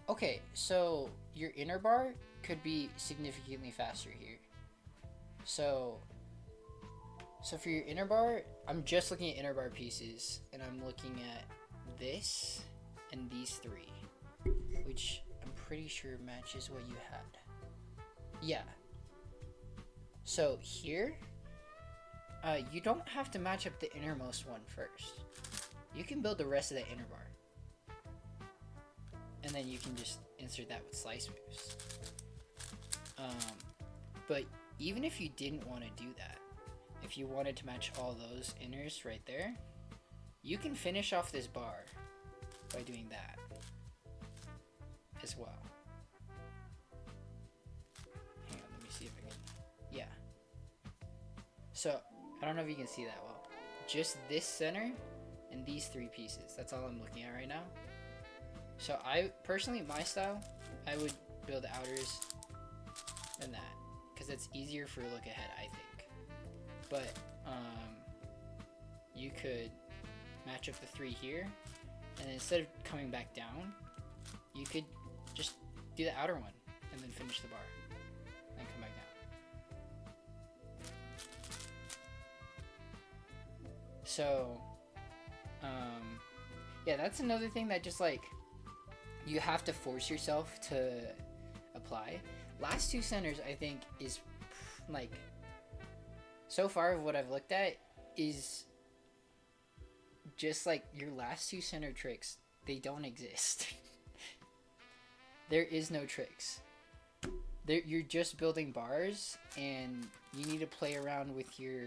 Okay, so your inner bar could be significantly faster here. So for your inner bar, I'm just looking at inner bar pieces, and I'm looking at this and these three, which I'm pretty sure matches what you had. Yeah. So here, you don't have to match up the innermost one first. You can build the rest of the inner bar. And then you can just insert that with slice moves. But even if you didn't want to do that, if you wanted to match all those inners right there, you can finish off this bar by doing that as well. Hang on, let me see if I can. Yeah. So, I don't know if you can see that well. Just this center and these three pieces. That's all I'm looking at right now. So I, personally, my style, I would build outers than that, because it's easier for look ahead, I think. But you could match up the three here, and then instead of coming back down, you could just do the outer one and then finish the bar and come back down. So yeah, that's another thing that just like you have to force yourself to apply. Last two centers, I think, is like, so far of what I've looked at, is just like your last two center tricks, they don't exist. There is no tricks. You're just building bars, and you need to play around with your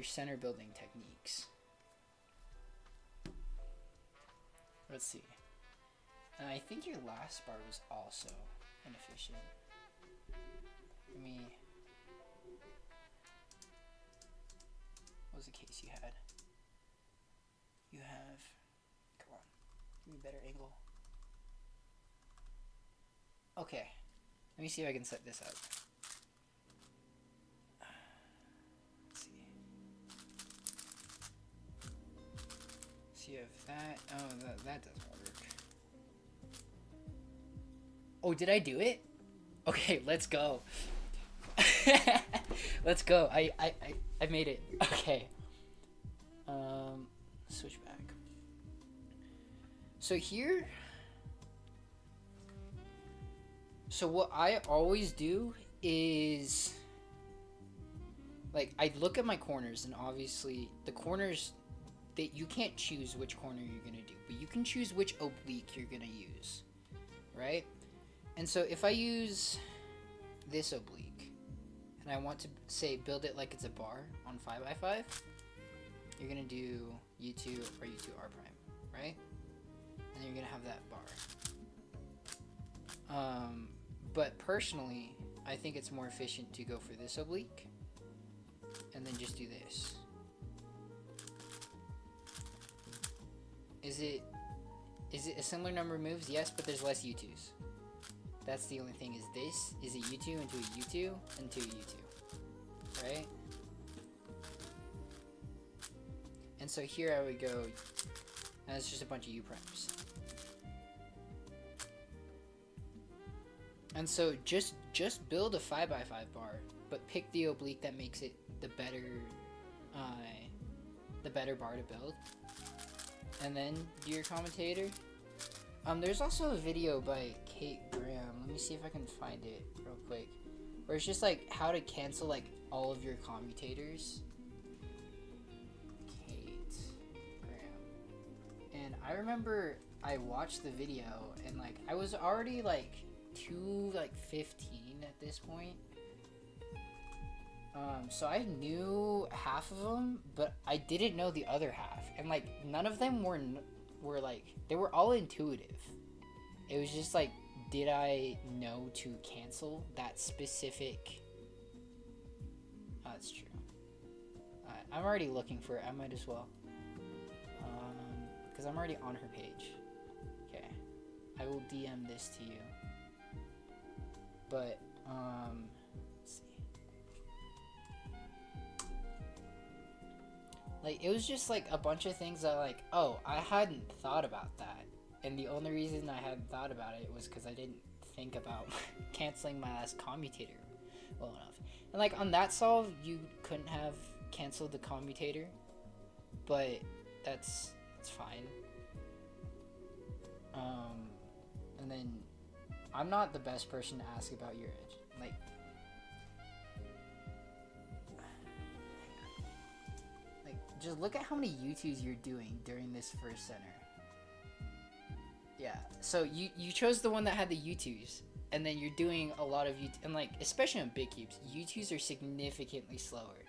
center building techniques. Let's see. And I think your last bar was also inefficient. Let me... What was the case you had? You have... Come on. Give me a better angle. Okay. Let me see if I can set this up. Let's see. So you have that. Oh, that doesn't work. Oh, did I do it? Okay, let's go. Let's go. I made it. Okay. Switch back. So here. So what I always do is, like, I look at my corners, and obviously the corners, that you can't choose which corner you're gonna do, but you can choose which oblique you're gonna use, right? And so if I use this oblique, and I want to say build it like it's a bar on 5x5, you're gonna do U2 or U2R prime, right? And then you're gonna have that bar. But personally, I think it's more efficient to go for this oblique, and then just do this. Is it a similar number of moves? Yes, but there's less U2s. That's the only thing, is this is a U2 into a U2 into a U2, right? And so here I would go, and it's just a bunch of U primes. And so just build a 5x5 bar, but pick the oblique that makes it the better bar to build, and then do your commentator. There's also a video by Kate Graham. Let me see if I can find it real quick. Where it's just like how to cancel like all of your commutators. Kate Graham. And I remember I watched the video and like I was already like 15 at this point. So I knew half of them, but I didn't know the other half. And like none of them were like, they were all intuitive. It was just like, did I know to cancel that specific? Oh, that's true. I'm already looking for it. I might as well. Because I'm already on her page. Okay. I will DM this to you. But, let's see. Like, it was just like a bunch of things that like, oh, I hadn't thought about that. And the only reason I hadn't thought about it was because I didn't think about canceling my last commutator well enough. And like on that solve, you couldn't have canceled the commutator, but that's fine. And then I'm not the best person to ask about your edge. Like, just look at how many U2s you're doing during this first center. Yeah, so you chose the one that had the U2s, and then you're doing a lot of U2, and like, especially on big cubes, U2s are significantly slower.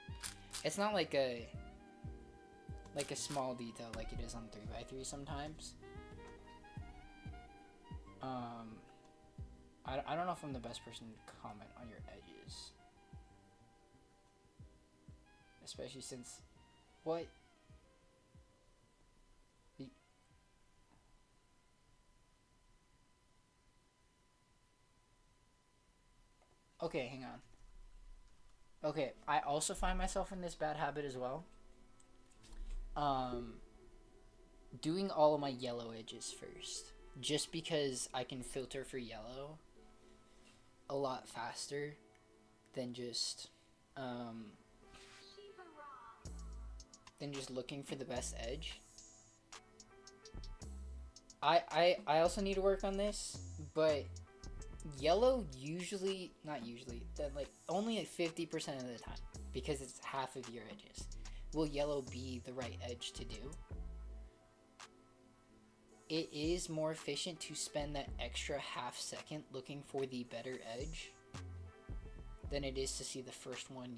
It's not like a small detail like it is on 3x3 sometimes. I don't know if I'm the best person to comment on your edges. Especially since, what? Okay, hang on. Okay, I also find myself in this bad habit as well. Doing all of my yellow edges first. Just because I can filter for yellow a lot faster than just looking for the best edge. I also need to work on this, but yellow only at 50% of the time, because it's half of your edges, will yellow be the right edge to do. It is more efficient to spend that extra half second looking for the better edge than it is to see the first one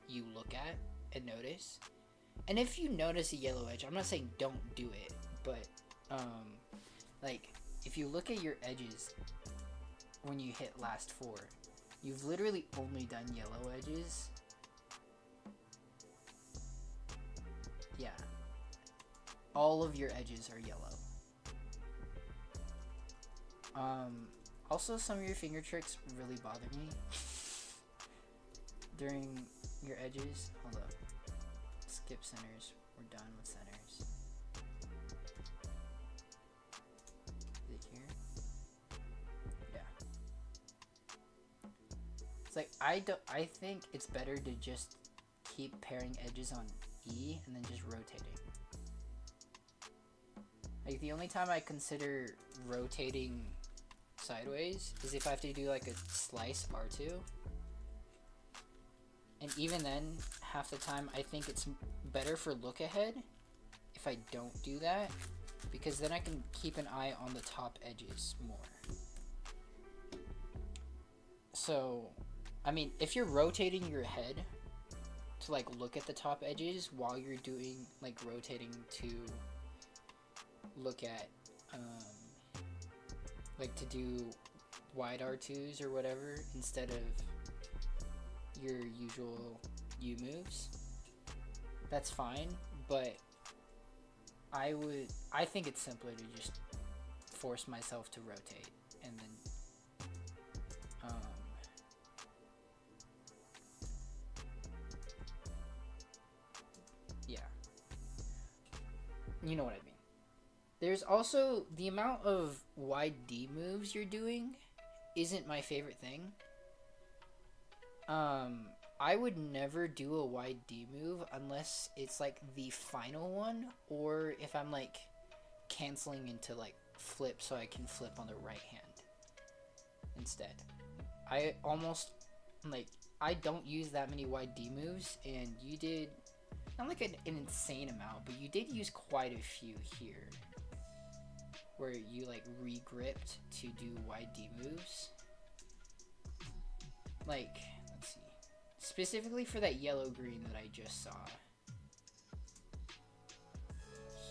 you look at and notice. And if you notice a yellow edge, I'm not saying don't do it, but if you look at your edges when you hit last 4, you've literally only done yellow edges. Yeah. All of your edges are yellow. Also, some of your finger tricks really bother me during your edges. Hold up. Skip centers. We're done with centers. Is it here? Yeah. It's like, I think it's better to just keep pairing edges on E and then just rotating. Like, the only time I consider rotating sideways is if I have to do like a slice R2. And even then, half the time I think it's better for look ahead if I don't do that, because then I can keep an eye on the top edges more. So, I mean, if you're rotating your head to like look at the top edges while you're doing like rotating to look at like to do wide R2s or whatever instead of your usual U moves, that's fine, but I think it's simpler to just force myself to rotate and then yeah, you know what I mean. There's also the amount of wide D moves you're doing isn't my favorite thing. I would never do a wide D move unless it's like the final one, or if I'm like canceling into like flip so I can flip on the right hand instead. I almost, like, I don't use that many wide D moves, and you did, not like an insane amount, but you did use quite a few here, where you like re-gripped to do wide D moves. Like, let's see, specifically for that yellow-green that I just saw.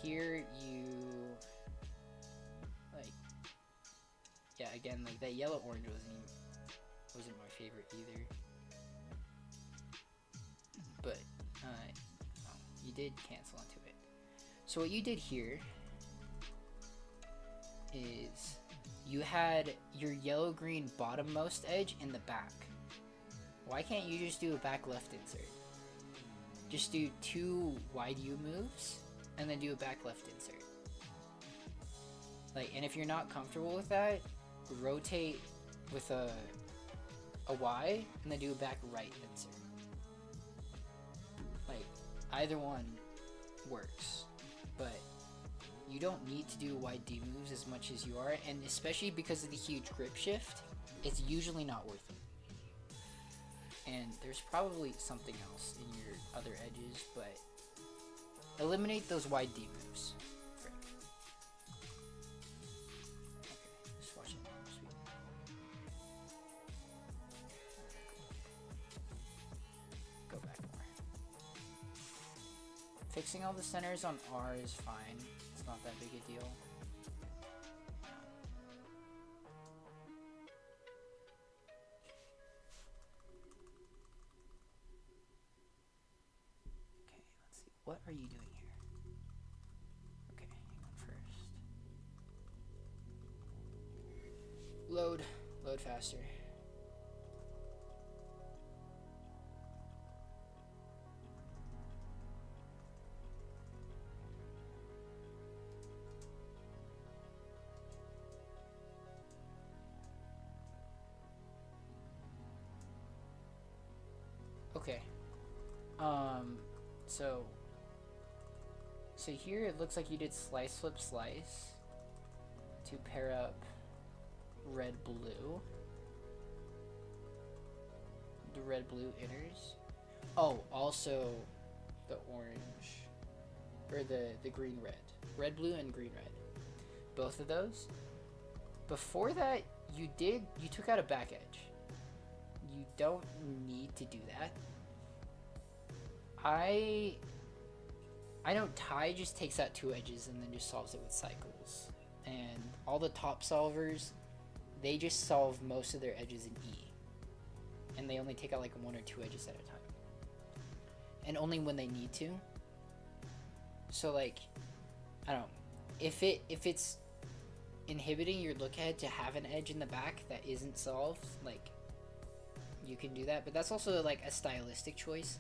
Here you, like, yeah, again, like that yellow-orange wasn't my favorite either. But, oh, you did cancel into it. So what you did here is you had your yellow-green bottommost edge in the back. Why can't you just do a back left insert? Just do 2 wide U moves and then do a back left insert. Like, and if you're not comfortable with that, rotate with a Y and then do a back right insert. Like, either one works, but you don't need to do wide D moves as much as you are, and especially because of the huge grip shift, it's usually not worth it. And there's probably something else in your other edges, but eliminate those wide D moves. Frick. Okay, just watch it. Sweet. Go back more. Fixing all the centers on R is fine. It's not that big a deal. What are you doing here? Okay, hang on first. Load faster. Okay. So here it looks like you did slice, flip, slice to pair up red, blue. The red, blue inners. Oh, also the orange, or the green, red. Red, blue, and green, red. Both of those. Before that, you took out a back edge. You don't need to do that. I know Ty just takes out 2 edges and then just solves it with cycles. And all the top solvers, they just solve most of their edges in E. And they only take out like 1 or 2 edges at a time. And only when they need to. So like, I don't know. If it's inhibiting your look ahead to have an edge in the back that isn't solved, like, you can do that. But that's also like a stylistic choice.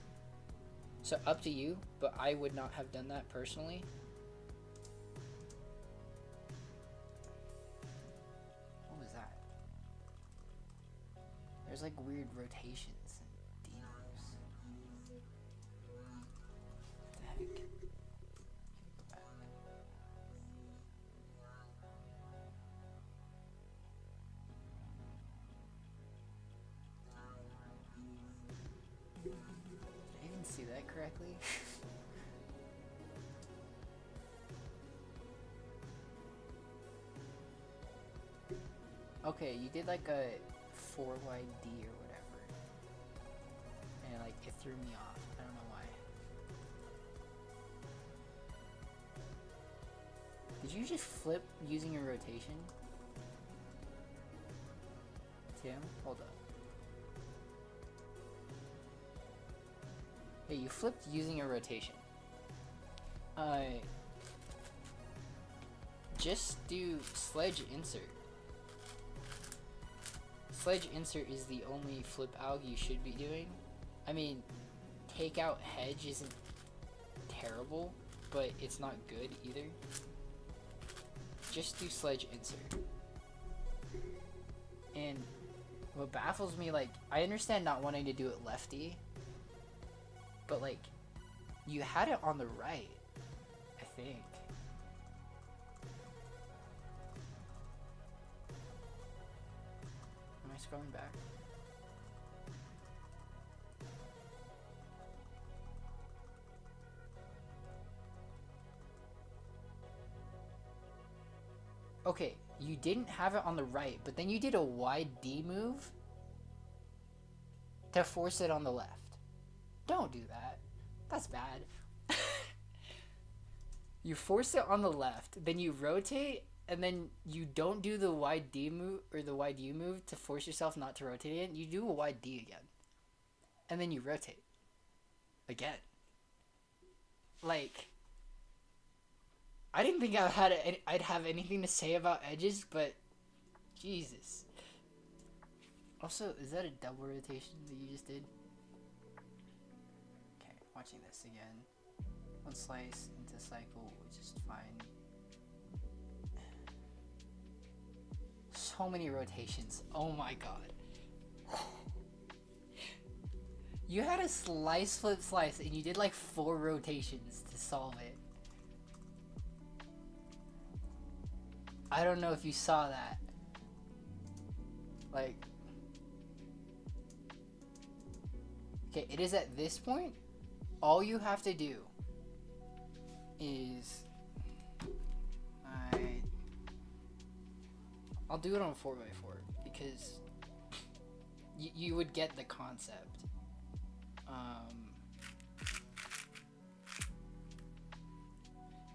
So up to you, but I would not have done that personally. What was that? There's like weird rotations and D-moves. What the heck? Go back. Did I even see that correctly? Okay, you did like a 4 wide D or whatever, and like it threw me off. I don't know why. Did you just flip using a rotation? Tim, hold up. Hey, you flipped using a rotation. Just do sledge insert. Sledge insert is the only flip alg you should be doing. I mean, take out hedge isn't terrible, but it's not good either. Just do sledge insert. And what baffles me, like, I understand not wanting to do it lefty, but like, you had it on the right, I think. scrolling back? Okay, you didn't have it on the right, but then you did a wide D move to force it on the left. Don't do that. That's bad. You force it on the left, then you rotate, and then you don't do the wide D move or the wide U move to force yourself not to rotate it. You do a wide D again, and then you rotate again. Like, I didn't think I'd have anything to say about edges, but Jesus. Also, is that a double rotation that you just did? Okay, watching this again. One slice into cycle, which is fine. So many rotations. Oh my god. You had a slice, flip, slice, and you did like 4 rotations to solve it. I don't know if you saw that. Like, okay, it is at this point, all you have to do is, I'll do it on 4x4 because you would get the concept.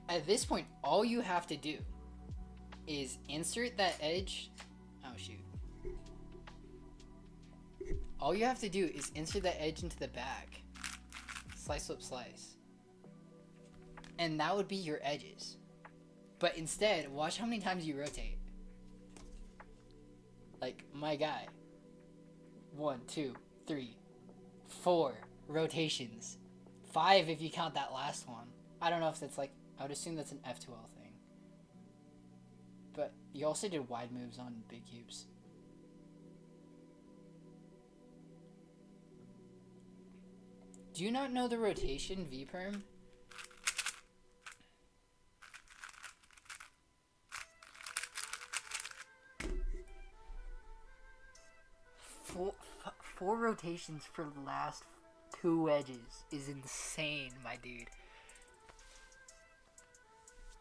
At this point, all you have to do is insert that edge. Oh shoot. All you have to do is insert that edge into the back. Slice, flip, slice. And that would be your edges. But instead, watch how many times you rotate. Like, my guy. 1, 2, 3, 4 rotations. 5 if you count that last one. I don't know if that's like, I would assume that's an F2L thing. But you also did wide moves on big cubes. Do you not know the rotation V-perm? Four rotations for the last 2 edges is insane, my dude.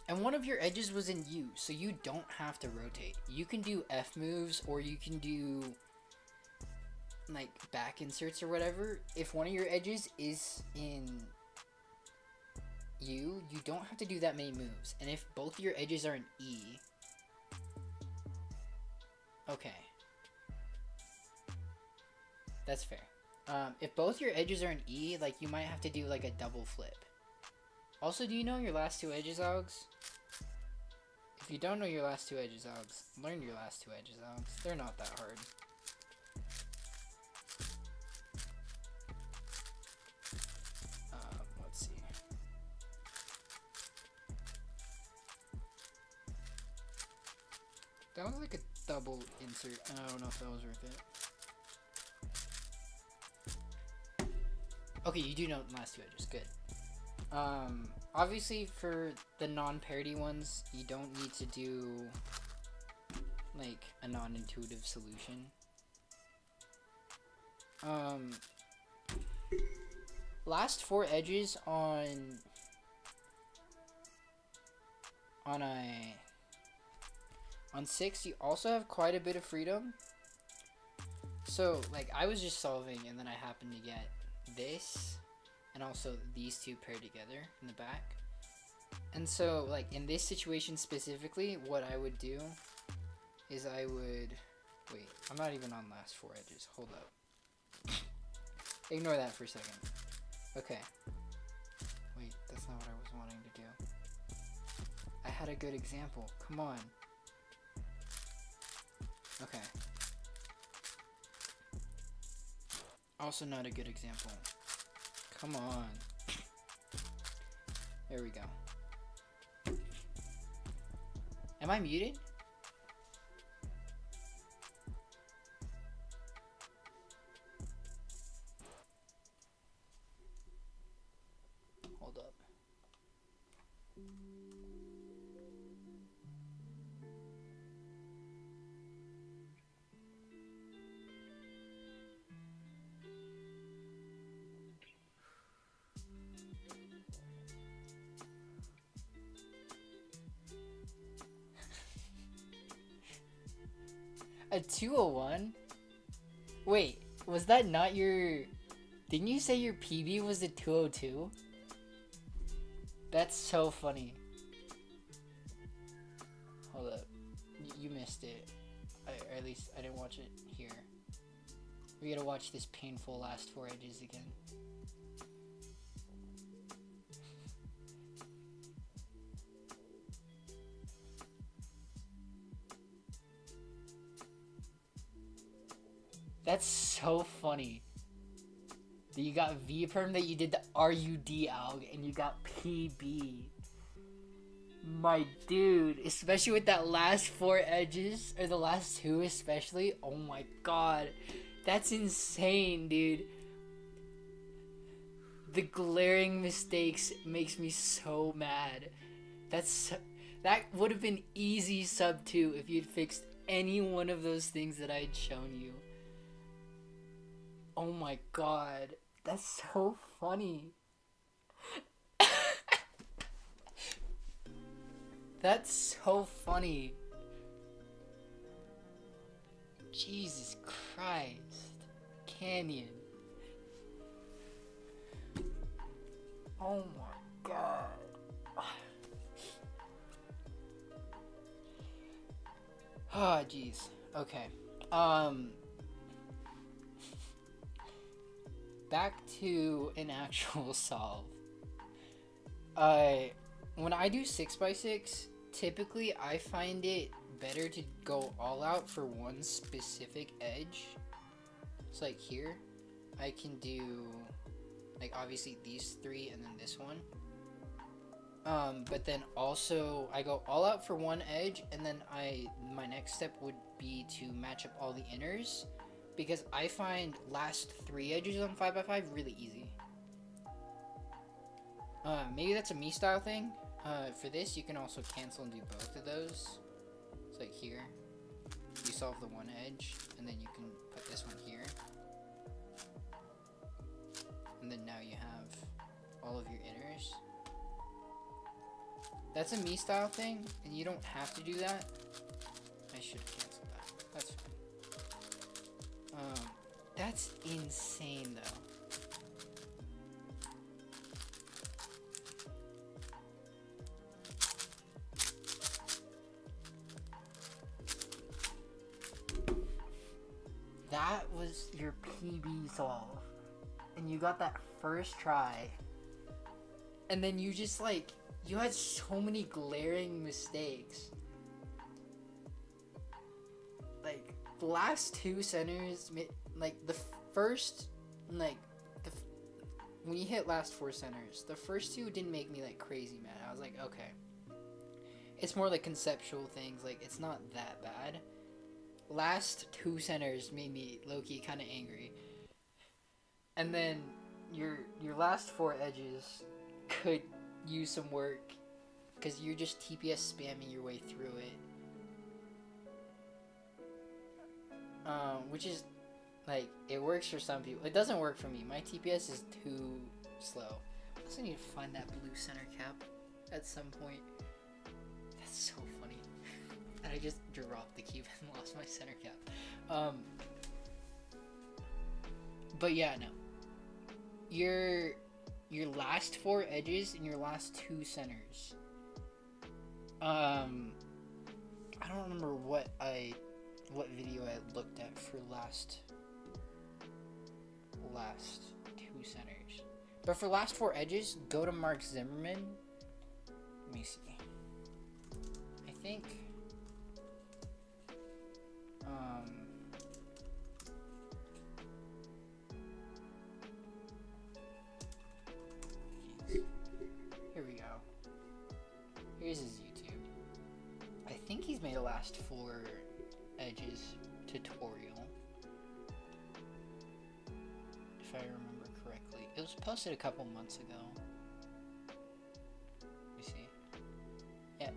And one of your edges was in U, so you don't have to rotate. You can do F moves, or you can do like back inserts or whatever. If one of your edges is in U, you don't have to do that many moves. And if both your edges are in E, okay, that's fair. If both your edges are in E, like, you might have to do like a double flip. Also, do you know your last 2 edges, Augs? If you don't know your last 2 edges, Augs, learn your last 2 edges, Augs. They're not that hard. Let's see. That was like a double insert, and I don't know if that was worth it. Okay, you do know the last 2 edges. Good. Obviously for the non-parity ones, you don't need to do like a non-intuitive solution. Last 4 edges on 6, you also have quite a bit of freedom. So like, I was just solving and then I happened to get this and also these 2 paired together in the back. And so like in this situation specifically, what I would do is I would, wait, I'm not even on last 4 edges, hold up. Ignore that for a second. Okay. Wait, that's not what I was wanting to do. I had a good example, come on. Okay. Also not a good example. Come on. There we go. Am I muted? Hold up. A 201? Wait, was that not your... Didn't you say your PB was a 202? That's so funny. Hold up. You missed it. Or at least I didn't watch it here. We gotta watch this painful last 4 edges again. That's so funny. That you got V-perm, that you did the RUD alg, and you got PB. My dude, especially with that last 4 edges, or the last 2 especially, oh my god. That's insane, dude. The glaring mistakes makes me so mad. That would have been easy sub 2 if you'd fixed any one of those things that I had shown you. Oh my god, that's so funny. That's so funny. Jesus Christ. Canyon. Oh my god. Oh jeez. Okay. Back to an actual solve. When I do 6x6, typically I find it better to go all out for one specific edge. So like here, I can do like obviously these 3 and then this one. But then also I go all out for one edge, and then my next step would be to match up all the inners, because I find last 3 edges on 5x5 really easy. Maybe that's a me style thing. For this, you can also cancel and do both of those. It's like here, you solve the one edge, and then you can put this one here. And then now you have all of your inners. That's a me style thing, and you don't have to do that. I should have canceled that. That's fine. That's insane though. That was your PB solve, and you got that first try, and then you just like, you had so many glaring mistakes. Like, the last 2 centers, like the first, like, when you hit last 4 centers, the first 2 didn't make me like crazy mad. I was like, okay, it's more like conceptual things, like it's not that bad. Last 2 centers made me low-key kind of angry, and then your last 4 edges could use some work, because you're just TPS spamming your way through it, which is like, it works for some people. It doesn't work for me. My TPS is too slow. I also need to find that blue center cap at some point. That's so funny. I just dropped the cube and lost my center cap. But yeah, no. Your last 4 edges and your last 2 centers. I don't remember what video I looked at for last 2 centers. But for last 4 edges, go to Mark Zimmerman. Let me see. I think here we go. Here's his YouTube. I think he's made a last 4 edges tutorial, if I remember correctly. It was posted a couple months ago. Let me see. Yeah,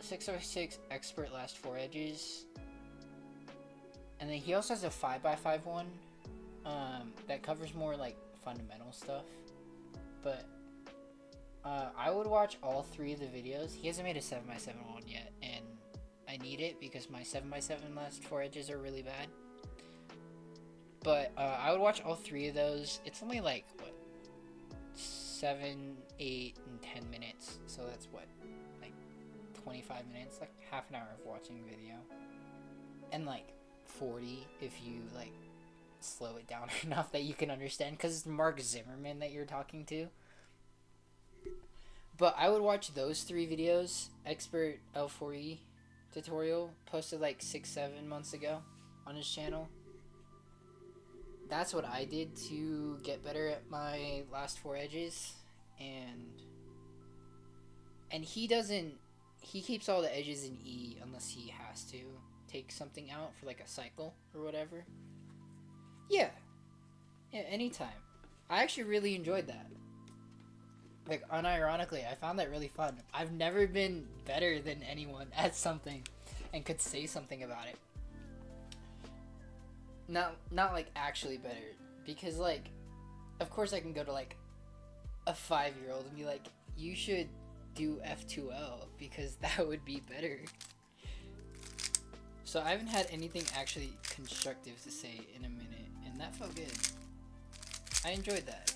6x6 expert last 4 edges. And then he also has a 5x5 one that covers more like fundamental stuff. But I would watch all 3 of the videos. He hasn't made a 7x7 one yet, and I I need it because my 7x7 last 4 edges are really bad. But I would watch all 3 of those. It's only like, what, 7, 8, and 10 minutes. So that's what, like 25 minutes, like half an hour of watching video. And like 40 if you like slow it down enough that you can understand, because it's Mark Zimmerman that you're talking to. But I would watch those 3 videos. Expert L4E tutorial, posted like 6-7 months ago on his channel. That's what I did to get better at my last 4 edges. And he keeps all the edges in E unless he has to take something out for like a cycle or whatever. Yeah, anytime. I actually really enjoyed that. Like, unironically, I found that really fun. I've never been better than anyone at something and could say something about it. Not like actually better, because like, of course I can go to like a 5-year-old and be like, you should do F2L because that would be better. So I haven't had anything actually constructive to say in a minute, and that felt good. I enjoyed that.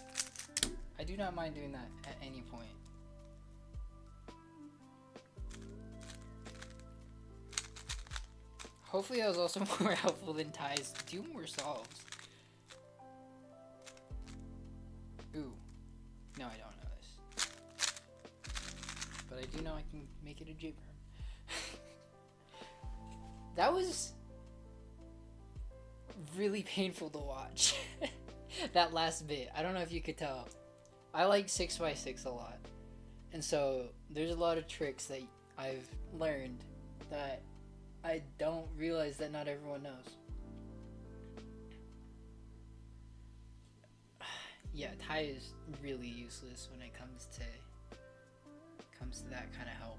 I do not mind doing that at any point. Hopefully that was also more helpful than Ty's do more solves. Ooh. No, I don't know this. But I do know I can make it a J-perm. That was really painful to watch. That last bit. I don't know if you could tell. I like 6x6 a lot. And so there's a lot of tricks that I've learned that I don't realize that not everyone knows. Yeah, Ty is really useless when it comes to that kind of help.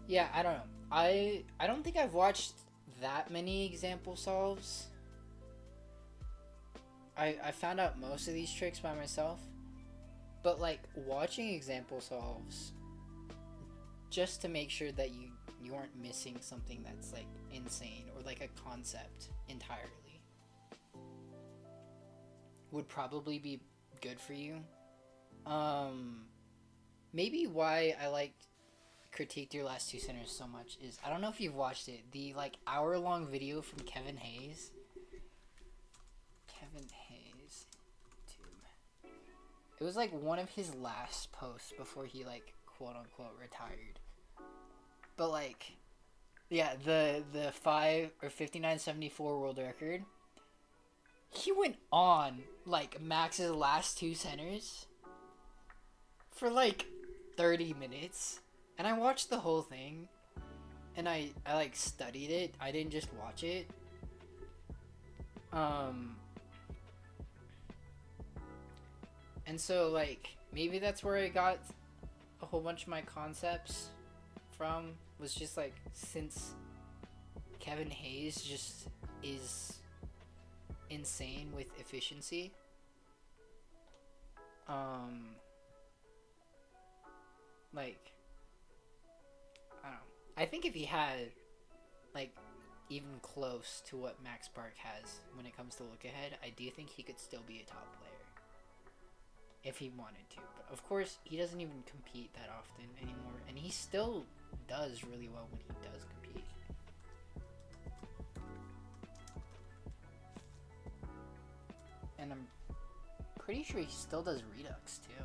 Yeah, I don't know. I don't think I've watched that many example solves. I found out most of these tricks by myself, but like watching example solves just to make sure that you aren't missing something that's like insane or like a concept entirely would probably be good for you. Maybe why I like critiqued your last 2 centers so much is, I don't know if you've watched it, the like hour-long video from Kevin Hayes. It was like one of his last posts before he like quote-unquote retired. But like, yeah, the 5974 world record, he went on like Max's last 2 centers for like 30 minutes. And I watched the whole thing, and I like studied it. I didn't just watch it. And so like maybe that's where I got a whole bunch of my concepts from, was just like, since Kevin Hayes just is insane with efficiency. Like, I don't know. I think if he had like even close to what Max Park has when it comes to look ahead, I do think he could still be a top player if he wanted to. But of course, he doesn't even compete that often anymore, and he still does really well when he does compete. And I'm pretty sure he still does Redux too.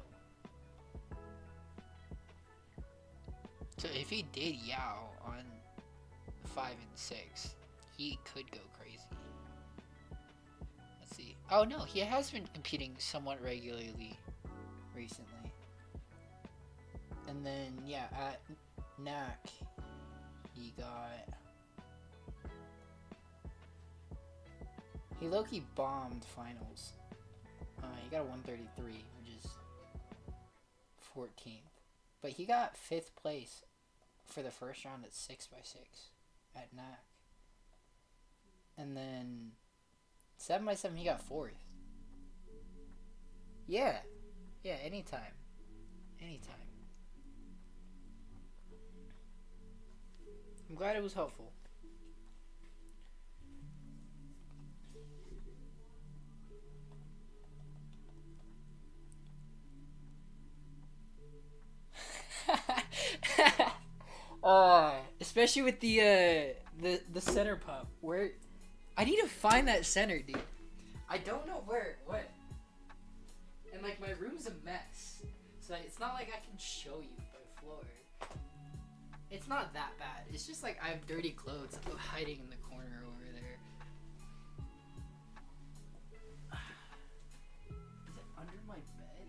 So if he did Yao on 5 and 6, he could go crazy. Let's see. Oh no, he has been competing somewhat regularly recently. And then, yeah, at NAC, he low-key bombed finals. He got a 133, which is 14th. But he got 5th place for the first round at 6x6 at NAC. And then 7x7, he got 4th. Yeah. Yeah, anytime. Anytime. I'm glad it was helpful. Especially with the center pop. Where I need to find that center, dude. I don't know where it went. And like my room's a mess. So it's not like I can show you my floor. It's not that bad. It's just like I have dirty clothes hiding in the corner over there. Is it under my bed?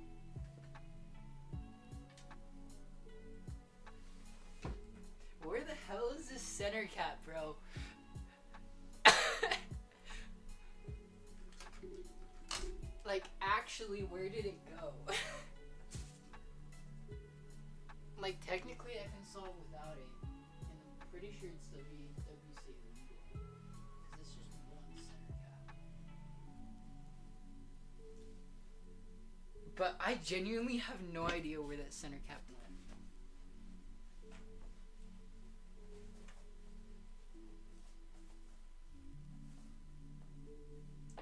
Where the hell is this center cap, bro? Like, actually, where did it go? Like, technically I can solve without it. And I'm pretty sure it's WC illegal. Because it's just one center cap. But I genuinely have no idea where that center cap went.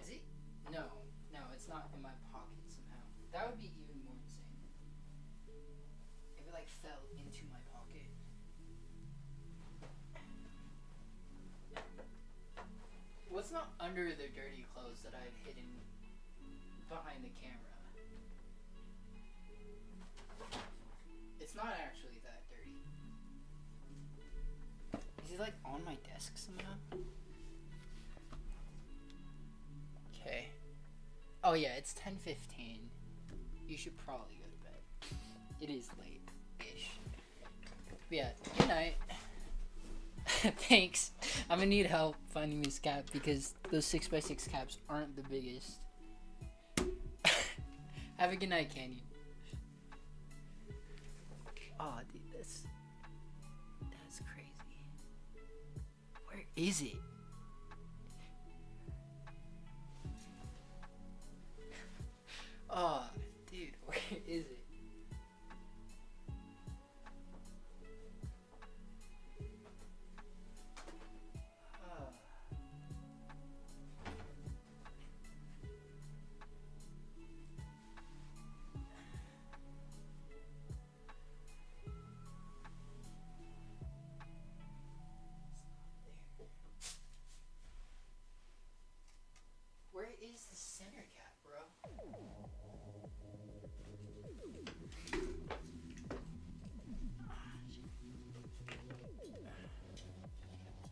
Is it? No, it's not in my pocket somehow. That would be even more insane. If it like fell into my pocket. What's not under the dirty clothes that I've hidden behind the camera? It's not actually that dirty. Is it like on my desk somehow? Okay. Oh yeah, it's 10:15. You should probably go to bed. It is late-ish. But yeah, good night. Thanks. I'm gonna need help finding this cap because those 6x6 caps aren't the biggest. Have a good night, Canyon. Oh, dude, that's crazy. Where is it? Oh, dude, where is it? Where is the center cap, bro?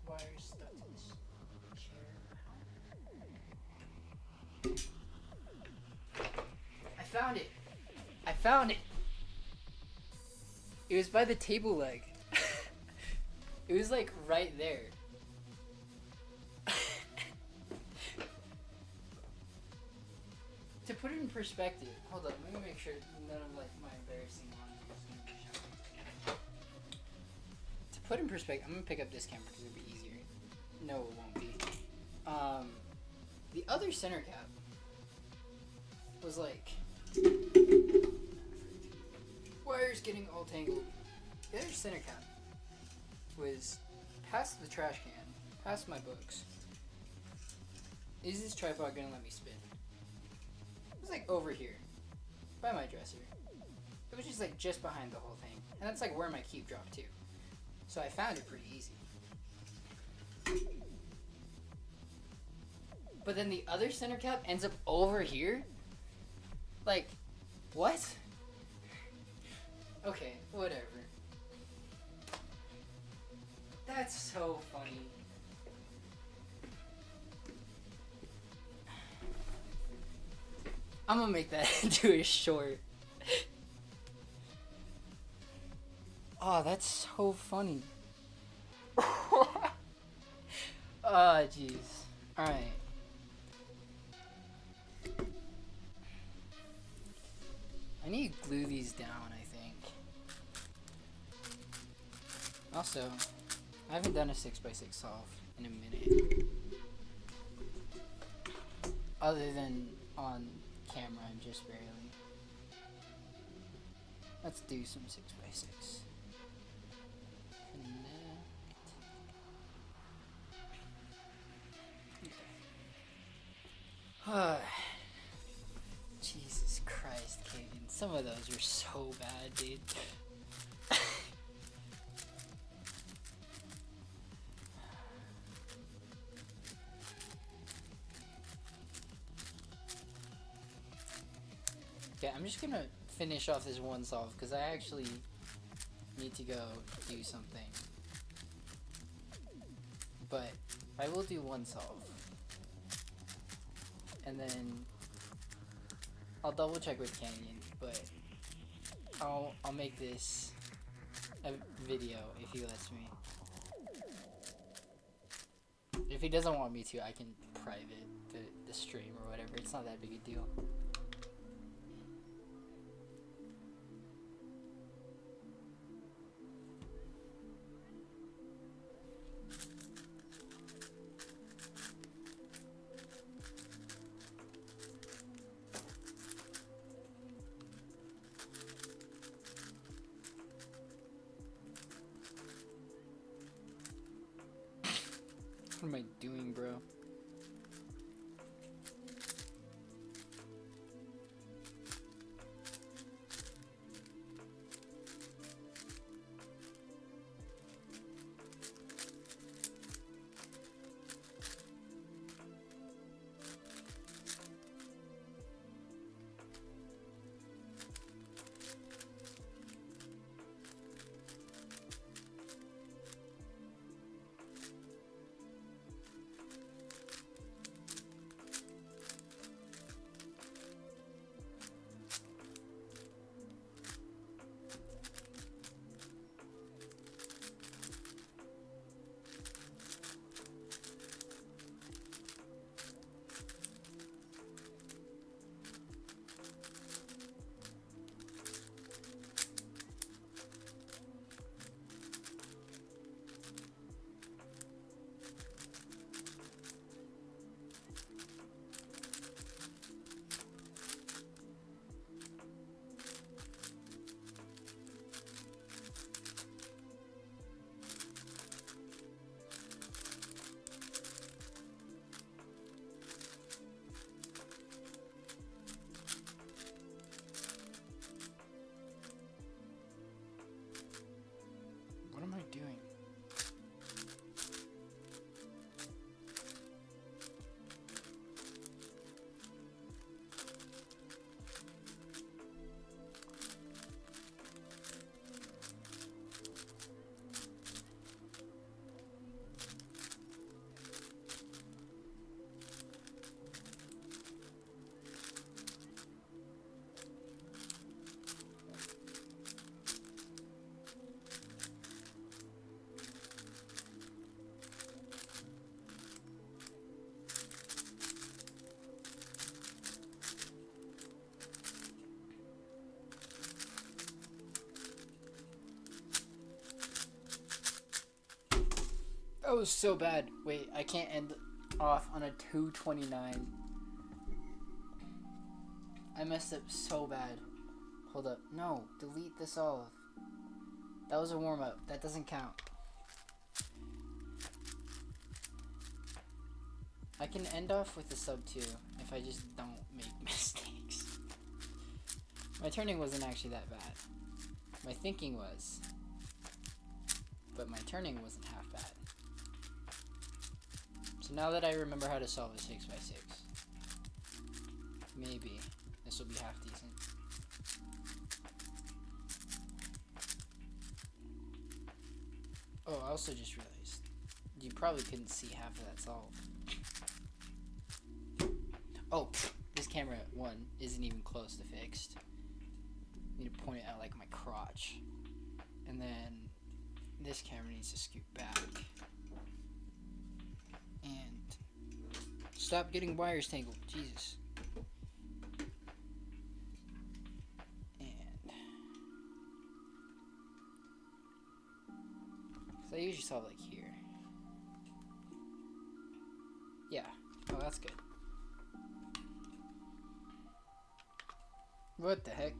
Wires stuck to this chair. I found it! It was by the table leg. It was like right there. To put it in perspective, hold on, let me make sure none of like my embarrassing ones is gonna be shown. To put in perspective, I'm gonna pick up this camera because it'll be easier. No, it won't be. The other center cap was like wires getting all tangled. The other center cap was past the trash can, past my books. Is this tripod gonna let me spin? It was like over here, by my dresser. It was just like just behind the whole thing. And that's like where my cube dropped to. So I found it pretty easy. But then the other center cap ends up over here? Like, what? Okay, whatever. That's so funny. I'm gonna make that into a short. Oh, that's so funny. Oh, jeez. Alright. I need to glue these down, I think. Also, I haven't done a 6x6 solve in a minute. Other than on camera, just barely. Let's do some 6x6. Okay. Jesus Christ, Kagan. Some of those are so bad, dude. Okay, I'm just gonna finish off this one solve because I actually need to go do something. But I will do one solve. And then I'll double check with Canyon, but I'll make this a video if he lets me. If he doesn't want me to, I can private the stream or whatever. It's not that big a deal. What am I doing, bro? What am I doing? That was so bad. Wait, I can't end off on a 229. I messed up so bad. Hold up. No, delete this all. That was a warm-up. That doesn't count. I can end off with a sub-2 if I just don't make mistakes. My turning wasn't actually that bad. My thinking was. But my turning wasn't half bad. So now that I remember how to solve a 6x6, maybe this will be half decent. Oh, I also just realized you probably couldn't see half of that solve. Oh, this camera one isn't even close to fixed. I need to point it out like my crotch. And then this camera needs to scoot back. And stop getting wires tangled. Jesus. And so I usually solve like here. Yeah. Oh, that's good. What the heck?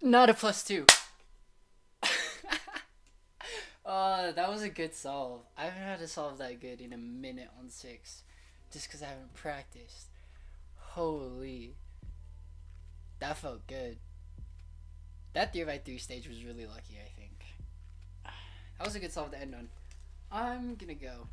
Not a +2. That was a good solve. I haven't had to solve that good in a minute on 6. Just because I haven't practiced. Holy. That felt good. That 3x3 stage was really lucky, I think. That was a good solve to end on. I'm gonna go.